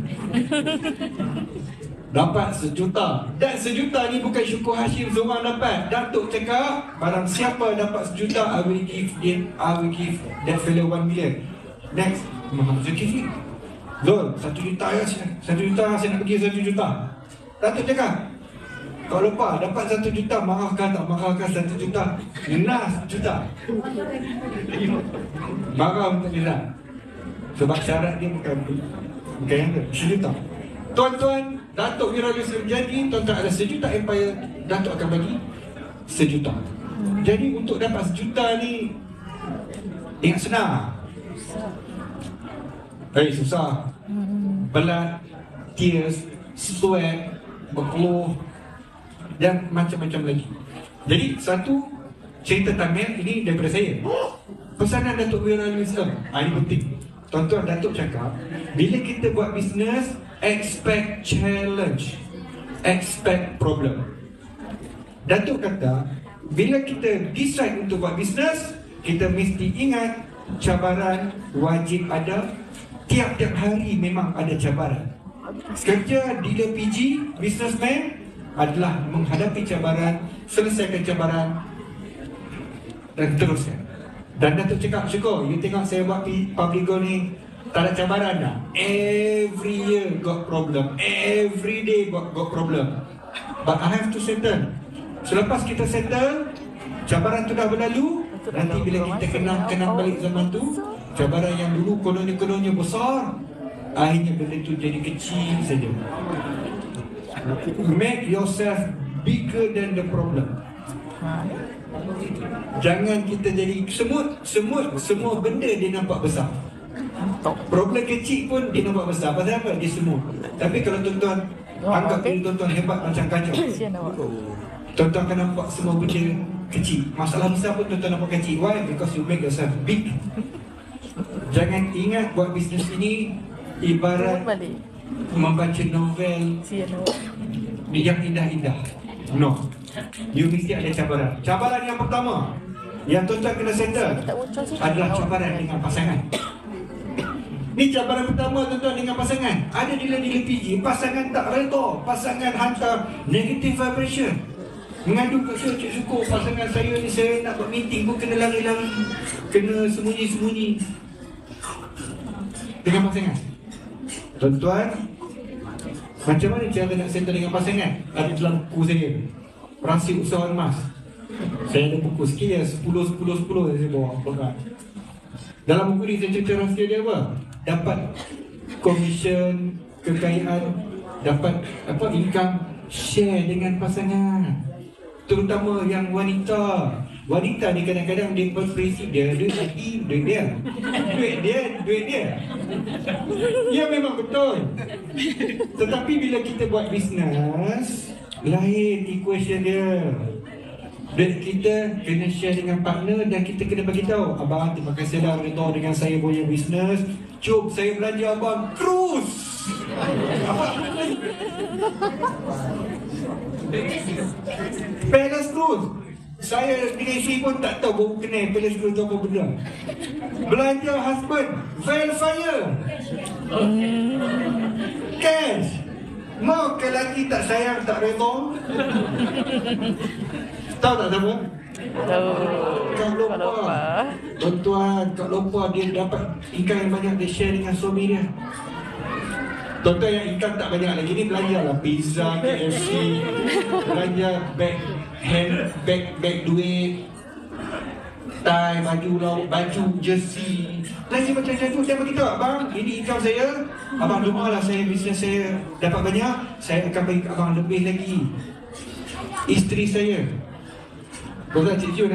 Dapat 1 juta. Dan 1 juta ni bukan Syukur Hashim seorang dapat. Datuk cakap, barang siapa dapat 1 juta, I will give that fellow 1 million. Next, Muhammad Zulkifli. Zul, 1 juta ya, 1 juta saya nak pergi 1 juta. Datuk cakap, kau lupa dapat 1 juta, maafkan tak maafkan 1 juta. Nas 1 juta. Marah untuk dia. Sebab syarat dia bukan yang tu, 1 juta. Tuan-tuan, Datuk Wiralus jadi, tuan-tuan ada 1 juta empire, Datuk akan bagi 1 juta. Jadi untuk dapat 1 juta ni, ingat senang. Susah. Belat, tears, sweat, berkeluh dan macam-macam lagi. Jadi satu cerita Tamil ini daripada saya. Pesanan Datuk Wiralus ini penting. Tuan-tuan, Datuk cakap, bila kita buat bisnes, expect challenge, expect problem. Datuk kata, bila kita decide untuk buat bisnes, kita mesti ingat cabaran wajib ada. Tiap-tiap hari memang ada cabaran. Kerja dealer PG, businessman adalah menghadapi cabaran, selesaikan cabaran dan teruskan. Dan Datuk cakap, syukur, you tengok saya buat public goal ni, tak ada cabaran dah. Every year got problem, every day got problem. But I have to settle. Selepas kita settle, cabaran tu dah berlalu. Nanti bila kita kenang balik zaman tu, cabaran yang dulu kononnya besar, akhirnya benda tu jadi kecil saja. Make yourself bigger than the problem. Jangan kita jadi semut. Semua benda dia nampak besar. Problem kecil pun dia nampak besar. Pasal apa? Dia semut. Tapi kalau tuan-tuan anggap diri tuan-tuan hebat macam kacau, tuan-tuan akan nampak semua benda kecil. Masalah besar pun tuan-tuan nampak kecil. Why? Because you make yourself big. Jangan ingat buat bisnes ini ibarat membaca novel yang indah-indah. No. You mesti ada cabaran. Cabaran yang pertama yang tuan-tuan kena settle adalah cabaran dengan pasangan. Ni cabaran pertama tuan-tuan dengan pasangan. Ada dealer-dealer PG, pasangan tak redha, pasangan hantar negative vibration. Mengadu kat saya, Cik Syukur, pasangan saya ni saya nak buat meeting pun kena lari-lari, kena sembunyi-sembunyi dengan pasangan. Tuan-tuan, Macam mana cara nak settle dengan pasangan? Ada dalam buku saya, Rahsia Usahawan Emas. Saya ada buku sikit ya, 10 saya bawa berat. Dalam buku ni saya cerita rahsia dia apa? Dapat komisen, kekayaan, dapat income, share dengan pasangan. Terutama yang wanita. Wanita ni kadang-kadang dia berprinsip dia, duit dia. Ya memang betul. Tetapi bila kita buat bisnes, lain equation dia. Dan kita kena share dengan partner dan kita kena bagi tahu, abang terima kasih dah beritahu dengan saya punya bisnes. Jom saya belanja abang cruise. Palace Cruise. Saya dengan isteri pun tak tahu baru kenal Palace Cruise tu apa benda. Belanja husband Velfire, cash. Mau ke lelaki tak sayang, tak redha. Tahu tak siapa? Tahu. Kak Lopa. Tuan-tuan, Kak Lopa dia dapat income yang banyak, dia share dengan suami dia. Tuan-tuan yang income tak banyak lagi ni belanja lah pizza, KFC, belanja bag duit, tie, baju, jersey. Belanja macam-macam tu. Dia beritahu, abang, ini income saya. Abang dengarlah saya bisnes saya dapat banyak, saya akan bagi abang lebih lagi. Isteri saya, tuan-tuan Cik Jun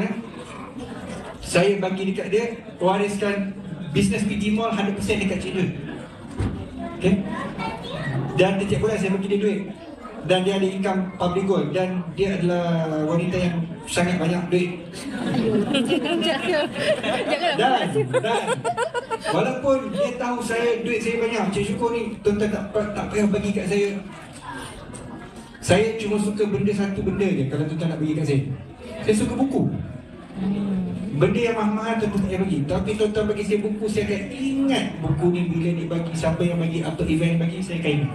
saya bagi dekat dia, wariskan bisnes PT Mall 100% dekat Cik Jun. Okay? Dan setiap bulan saya bagi dia duit. Dan dia ada income public gold. Dan dia adalah wanita yang sangat banyak duit. Dan walaupun dia tahu duit saya banyak, Cik Syukur ni tuan-tuan tak payah bagi kat saya. Saya cuma suka satu benda je kalau tuan-tuan nak bagi kat saya. Saya suka buku. Benda yang mahal-mahal tuan-tuan tak payah bagi. Tapi tuan-tuan bagi saya buku, saya akan ingat buku ni bila dibagi, siapa yang bagi, apa event bagi, saya akan ingat.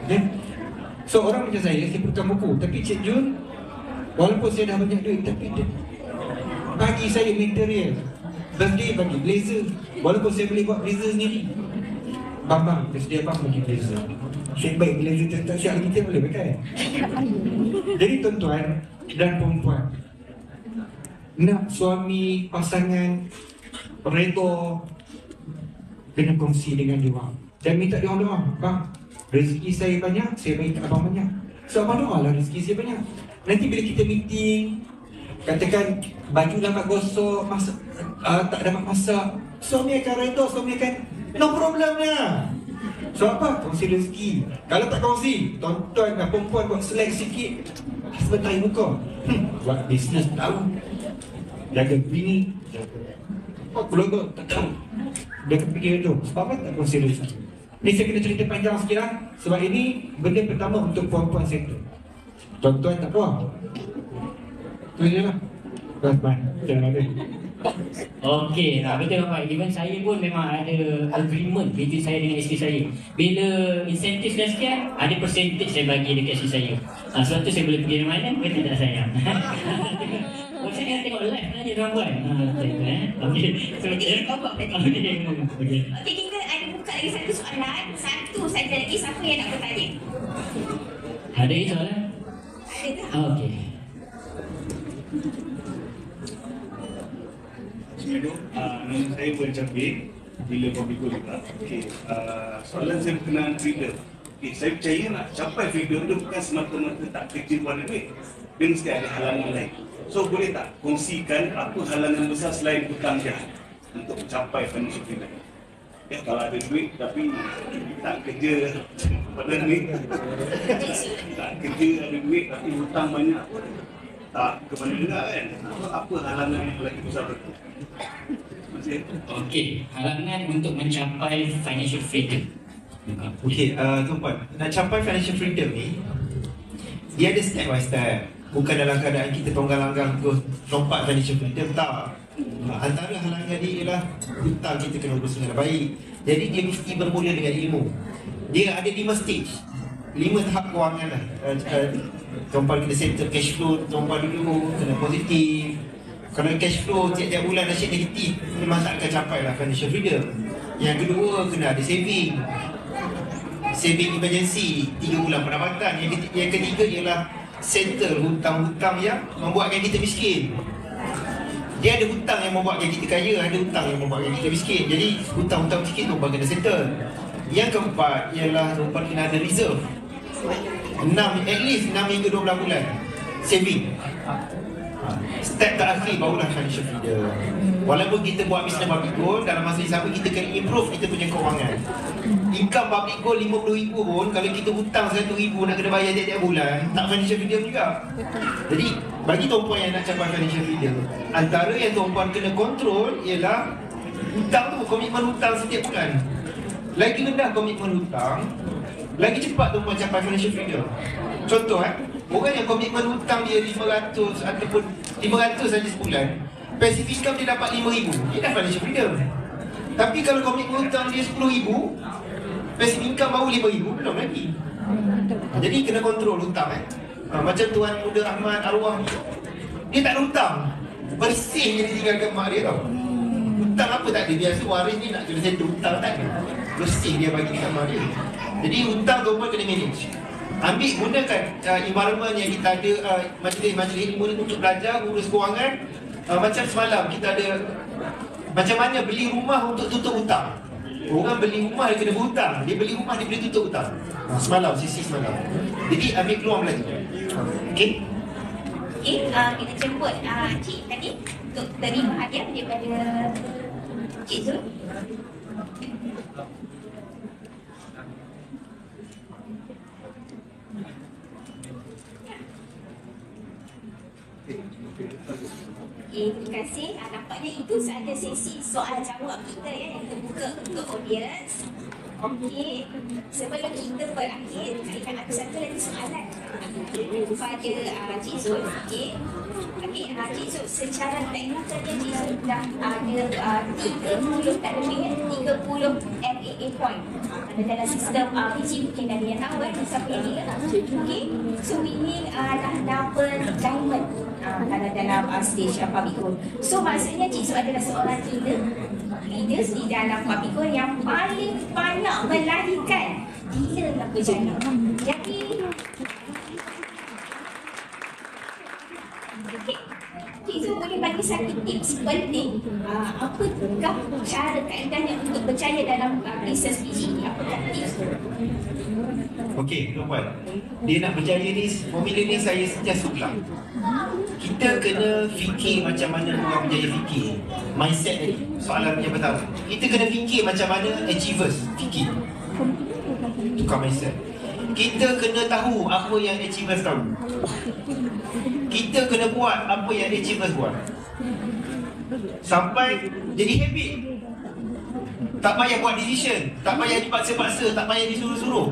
Okay? So orang macam saya perlukan buku. Tapi Cik Jun, walaupun saya dah banyak duit, tapi dia bagi saya material. Birthday bagi blazer. Walaupun saya boleh buat blazer sendiri. Bang, dia abang bagi blazer. Saya baik blazer tak siap lagi, kita boleh pakai. Jadi tuan-tuan dan perempuan, nak suami, pasangan redha, kena kongsi dengan dia orang. Dan minta dia orang doa, bang, rezeki saya banyak, saya bagi kat abang banyak. So abang doa lah rezeki saya banyak. Nanti bila kita meeting, katakan baju dapat gosok, tak dapat masak, suami akan redha, suami akan no problemnya. So apa? Kongsi rezeki. Kalau tak kongsi, tuan-tuan dan perempuan buat select sikit, husband tahi muka. Buat bisnes tahu, jaga bini, jaga keluarga tak tahu. Dia kepikir tu. Sebab apa tak kongsi rezeki? Ni saya kena cerita panjang sikit lah. Sebab ini benda pertama untuk perempuan settle. Tuan-tuan tak puas, tu je lah. Husband, jangan ada. Okey, betul Pak. Even saya pun memang ada agreement between saya dengan isteri saya. Bila insentif dah sekian, ada percentage saya bagi dekat isteri saya. Sebab tu saya boleh pergi mana, mereka tak sayang. Saya nak tengok live aja tuan-tuan. Okey. Okey. Okey, kita ada buka lagi satu soalan. Satu saja lagi, siapa yang nak bertanya? Ada lagi soalan? Ada tak? Okey. Nama saya Bercampik bila Publico juga. Soalan saya berkenaan freedom. Saya percaya nak capai freedom itu bukan semata-mata tak kerja pada duit. Dia mesti ada halangan lain. So boleh tak kongsikan apa halangan besar selain hutang jahat untuk mencapai financial freedom? Kalau ada duit tapi tak kerja pada duit, tak kerja ada duit tapi hutang banyak, tak ke mana juga kan? Apa halangan yang lagi besar tu? Okey, halangan untuk mencapai financial freedom. Okey, tuan-puan, nak capai financial freedom ni, dia ada step by step. Bukan dalam keadaan kita tonggang-langgang terus lompat financial freedom, tak. Antara halangan dia ialah hutang kita kena urus dengan baik. Jadi dia mesti bermula dengan ilmu. Dia ada 5 stage, 5 tahap kewangan lah. Tuan-puan kena settle cash flow, tuan-puan dulu kena positif. Kalau cash flow tiap-tiap bulan asyik negatif, memang tak akan capai lah financial freedom. Yang kedua, kena ada saving. saving emergency 3 bulan pendapatan. Yang ketiga ialah settle hutang-hutang yang membuatkan kita miskin. Dia ada hutang yang membuatkan kita kaya, ada hutang yang membuatkan kita miskin. Jadi hutang-hutang miskin tu kena settle. Yang keempat ialah tuan kena ada reserve. At least 6 hingga 12 bulan saving. Step terakhir barulah financial freedom. Walaupun kita buat bisnes public goal, dalam masa yang sama kita kena improve kita punya kewangan. Income public goal RM50,000 pun, kalau kita hutang RM100,000 nak kena bayar tiap-tiap bulan, tak financial freedom juga. Jadi bagi tuan-puan yang nak capai financial freedom, antara yang tuan-puan kena kontrol ialah hutang tu, komitmen hutang setiap bulan. Lagi rendah komitmen hutang, lagi cepat tuan-puan capai financial freedom. Contoh orang yang komitmen hutang dia 500 ataupun 500 saja sebulan, passive income dia dapat RM5,000, dia dah financial freedom. Tapi kalau komitmen hutang dia RM10,000, passive income baru RM5,000, belum lagi. Jadi kena kontrol hutang. Macam Tuan Muda Rahman arwah ni, dia tak ada hutang, bersih je dia tinggalkan mak dia tau. Hutang apa tak ada, biasa waris ni nak kena settle hutang tak ada, bersih dia bagi kat mak dia. Jadi hutang tu pun kena manage. Ambil gunakan environment yang kita ada, majlis-majlis ilmu ni untuk belajar urus kewangan. Macam semalam kita ada macam mana beli rumah untuk tutup hutang. Orang beli rumah dia kena berhutang, dia beli rumah dia boleh tutup hutang. Semalam, sesi semalam. Jadi ambil keluar belajar. Okey? Okey, kita jemput Cik tadi untuk terima hadiah daripada Cik Zul. Okay, terima kasih. Nampaknya itu sahaja sesi soal jawab kita yang terbuka untuk audience. Okey, sebelum kita berakhir, saya akan ada satu lagi soalan kepada Cik Zul. Okey, Cik Zul, secara teknikalnya Cik Zul dah ada 30 tak lebih 30 FAA point dalam sistem PG. Mungkin dari yang tahu siapa yang dia. Okey, so ini dah double diamond kalau dalam stage public goal. So maksudnya Cik Zul adalah seorang leaders di dalam public goal yang paling banyak melahirkan dealer yang berjaya. Jadi Cik Zul boleh bagi satu tips penting, apakah cara kaedahnya untuk berjaya dalam bisnes PG ini? Apakah tips? Okey, tuan-puan, dia nak berjaya ni, formula ni saya sentiasa ulang. Kita kena fikir macam mana orang berjaya fikir. Mindset tadi, soalan yang pertama. Kita kena fikir macam mana achievers fikir. Tukar mindset. Kita kena tahu apa yang achievers tahu. Kita kena buat apa yang achievers buat. Sampai jadi habit. Tak payah buat decision, tak payah dipaksa-paksa, tak payah disuruh-suruh.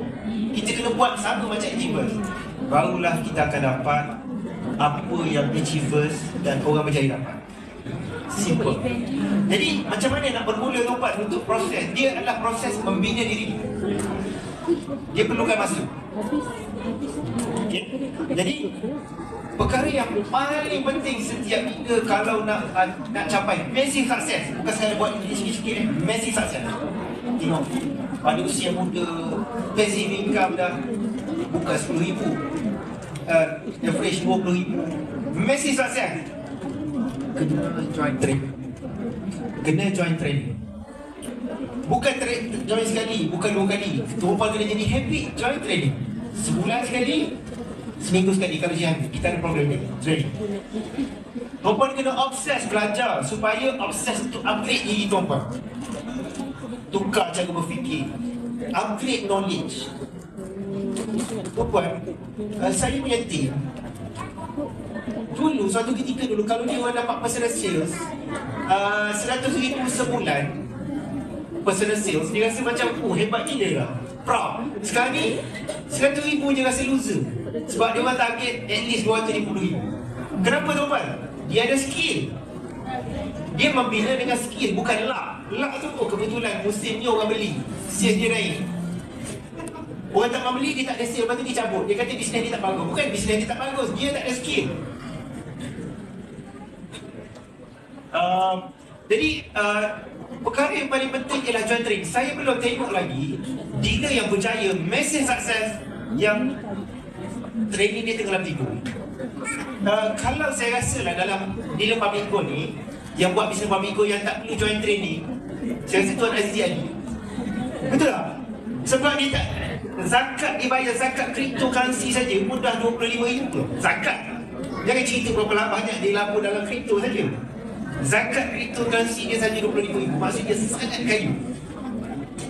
Kita kena buat sama macam achievers. Barulah kita akan dapat apa yang achievers dan orang berjaya dapat. Simple. Jadi macam mana nak bermula tuan untuk proses? Dia adalah proses membina diri. Dia perlukan masa. Okay? Jadi perkara yang paling penting setiap kita kalau nak capai massive success, bukan saya buat ini sikit-sikit, massive success. Tengok pada usia muda, passive income dah bukan RM10,000, average RM20,000, massive success. Kena join training. Kena join training. Bukan join sekali, bukan 2 kali. Tuan-tuan kena jadi habit join training. Sebulan sekali, seminggu sekali. Kalau kita ada program ni, training. Tuan-tuan kena obses belajar supaya obses untuk upgrade diri tuan-tuan. Tukar cara berfikir, upgrade knowledge. Tuan-tuan, saya punya team dulu, suatu ketika dulu, kalau dia orang dapat personal sales RM100,000 sebulan, personal sales, dia rasa macam hebat gila lah, proud. Sekarang ni RM100,000 je rasa loser, sebab dia orang target at least RM250,000. Kenapa tuan-tuan? Dia ada skill. Dia membina dengan skill, bukan luck. Luck tu kebetulan musim ni orang beli, sales dia naik. Orang tak mau beli, dia tak ada sale, lepas tu dia cabut. Dia kata bisnes dia tak bagus. Bukan bisnes dia tak bagus, dia tak ada skill. Jadi perkara yang paling penting ialah join training. Saya belum tengok lagi dealer yang berjaya, massive success, yang training dia tenggelam tiga. Kalau saya rasa lah dalam dealer public gold ni, yang buat bisnes public gold yang tak perlu join training, saya rasa Tuan Azizi Ali. Betul tak? Sebab dia tak, zakat dia bayar zakat cryptocurrency saja pun dah 25,000 loh. Zakat. Jangan cerita berapa banyak dia labur dalam kripto saja. Zakat cryptocurrency dia saja 25,000. Maksud dia sangat kaya.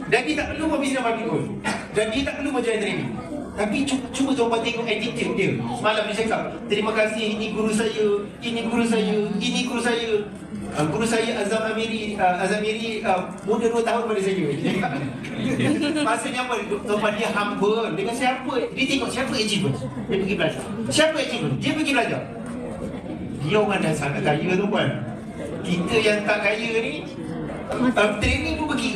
Dan dia tak perlu buat bisnes public gold. Dan dia tak perlu berjalan training. Tapi cuba tuan-tuan tengok attitude dia. Semalam dia cakap, terima kasih, ini guru saya, ini guru saya, ini guru saya. Guru saya Azam Amiri muda 2 tahun pada saya. Maksudnya apa? Tuan-tuan dia humble. Dengan siapa? Dia tengok siapa achievement. Dia pergi belajar. Siapa achievement? Dia pergi belajar. Dia orang dah sangat kaya tuan-tuan. Kita yang tak kaya ni, training pun pergi.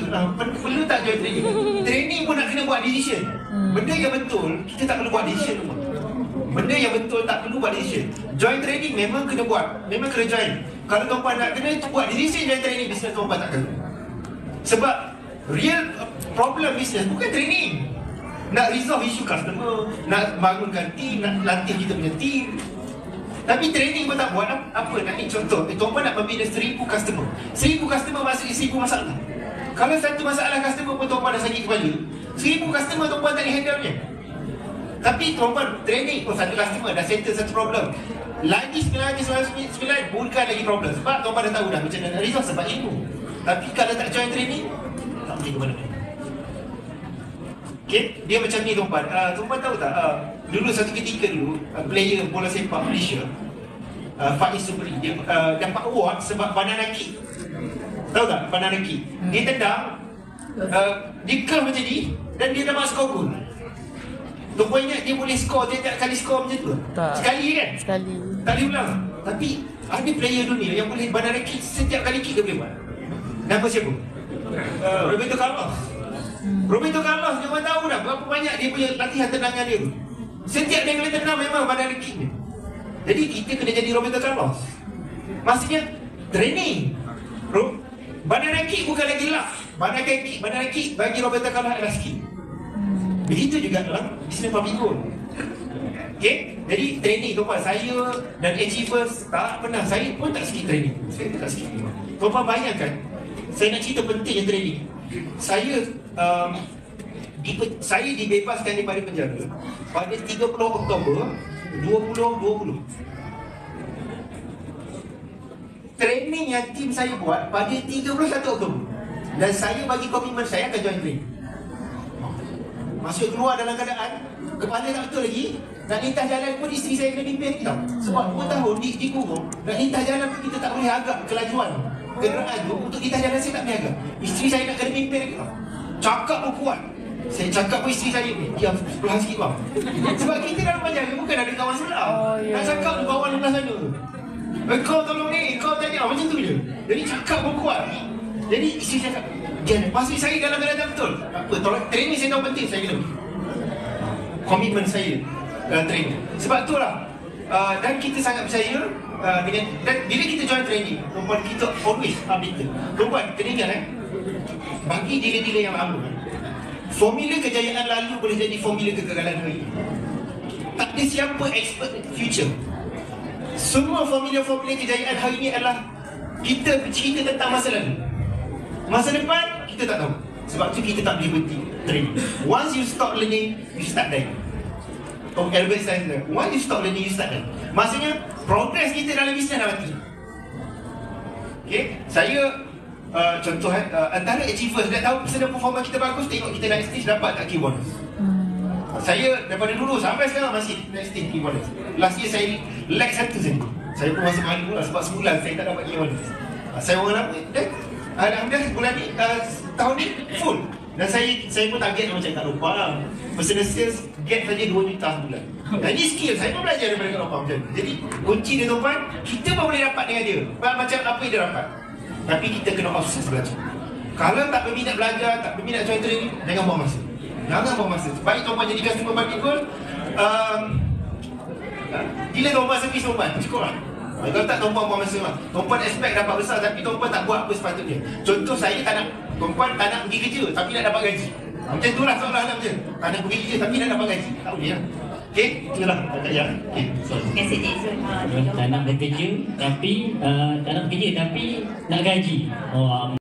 Perlu tak join training? Training pun nak kena buat decision. Benda yang betul, kita tak perlu buat decision. Benda yang betul tak perlu buat decision. Join training memang kena buat. Memang kena join. Kalau tuan-puan nak kena buat decision join training, bisnes tuan-puan tak kena. Sebab real problem bisnes bukan training. Nak resolve isu customer, nak bangunkan team, nak latih kita punya team. Tapi training pun tak buat apa. Nak ni contoh, tuan-puan nak membina 1,000 customer. 1,000 customer maksudnya 1,000 masalah. Kalau satu masalah customer pun tuan-puan dah sakit kepala, 1,000 customer tuan-puan tak boleh handle-nya. Tapi tuan-puan training, satu customer dah settle satu problem. Lagi 9 bukan lagi problem. Sebab tuan-puan dah tahu dah macam mana resolve sebab ilmu. Tapi kalau tak join training, tak boleh ke mana-mana. Okay, dia macam ni tuan-puan. Tuan-puan tahu tak, dulu satu ketika dulu, player bola sepak Malaysia, Faiz Subri, dia dapat award sebab banana kick. Tahu tak banana kick? Dia tendang, dia curl macam ni dan dia dapat skor gol. Tuan-puan ingat dia boleh skor tiap kali skor macam tu? Tak. Sekali kan? Sekali. Tak boleh ulang. Tapi ada player dunia yang boleh banana kick setiap kali kick dia boleh buat. Nama siapa? Roberto Carlos. Roberto Carlos, dia orang tahu dah berapa banyak dia punya latihan tendangan dia tu. Setiap dia kena tendang memang banana kick dia. Jadi kita kena jadi Roberto Carlos. Maksudnya training. Banana kick bukan lagi lah. Banana kick bagi Roberto Carlos adalah skill. Begitu juga dalam bisnes public gold. Okay, jadi training tuan-puan, saya dan achievers tak pernah, saya pun tak sikit training. Saya tak sikit. Tuan-puan bayangkan, saya nak cerita pentingnya training. Saya dibebaskan daripada penjara pada 30 Oktober 2020. Training yang tim saya buat pada 31 Oktober. Dan saya bagi komitmen saya akan join training. Masuk keluar dalam keadaan kepala tak betul lagi. Nak lintas jalan pun isteri saya kena pimpin lagi tau. Sebab 2 tahun dikurung. Nak lintas jalan pun kita tak boleh agak kelajuan kenderaan tu. Untuk lintas jalan saya tak boleh agak. Isteri saya nak kena pimpin lagi tau. Cakap pun kuat. Saya cakap pun isteri saya ni, diam sebelah sikit bang. Sebab kita dalam penjara bukan ada kawan sebelah. Nak cakap tu kawan sebelah sana tu. Kau tolong ni, kau tanya macam tu je. Jadi cakap pun kuat. Jadi isteri saya cakap, maksud saya dalam keadaan betul. Apa, tolong training saya tahu penting, saya kena komitmen saya dalam training. Sebab itulah dan kita sangat percaya dengan, dan bila kita join training, tuan-puan, kita always updated. Tuan-puan, kena ingat bagi dealer-dealer yang lama, formula kejayaan lalu boleh jadi formula kegagalan hari ini. Tak ada siapa expert future. Semua formula-formula kejayaan hari ini adalah kita bercerita tentang masa lalu. Masa depan, kita tak tahu. Sebab tu kita tak boleh berhenti training. Once you stop learning, you start dying. Albert Einstein, once you stop learning, you start dying. Maksudnya, progress kita dalam bisnes dah mati. Okay, saya contoh antara achievers dah tahu sedang performa kita bagus, tengok kita naik stage dapat tak key bonus. Saya daripada dulu sampai sekarang masih naik stage key bonus. Last year saya lag 1 saja. Saya pun masa malu lah sebab sebulan saya tak dapat key bonus. Saya orang lama dan alhamdulillah bulan ni tahun ni full. Dan saya pun target macam tak lupa lah. Personal sales get saja 2 juta sebulan. Dan ni skill saya pun belajar daripada Kak Nopang macam ni. Jadi kunci dia tuan-tuan, kita pun boleh dapat dengan dia. Macam apa yang dia dapat. Tapi kita kena obses belajar. Kalau tak berminat belajar, tak berminat join training, jangan buang masa. Jangan buang masa. Baik tuan-tuan jadi customer public gold, gila tuan-tuan servis tuan-tuan, cukup lah. Kalau tak tuan-puan buang masa lah. Tuan-puan expect dapat besar tapi tuan-puan tak buat apa sepatutnya. Contoh saya tak nak, tuan-puan tak nak pergi kerja tapi nak dapat gaji. Macam itulah soalan macam. Ada bekerja tapi nak dapat gaji. Tak boleh lah. Okey, itulah Kak Yang. Okey. Terima kasih Jason. Tak nak bekerja tapi tak nak bekerja tapi nak gaji. Oh,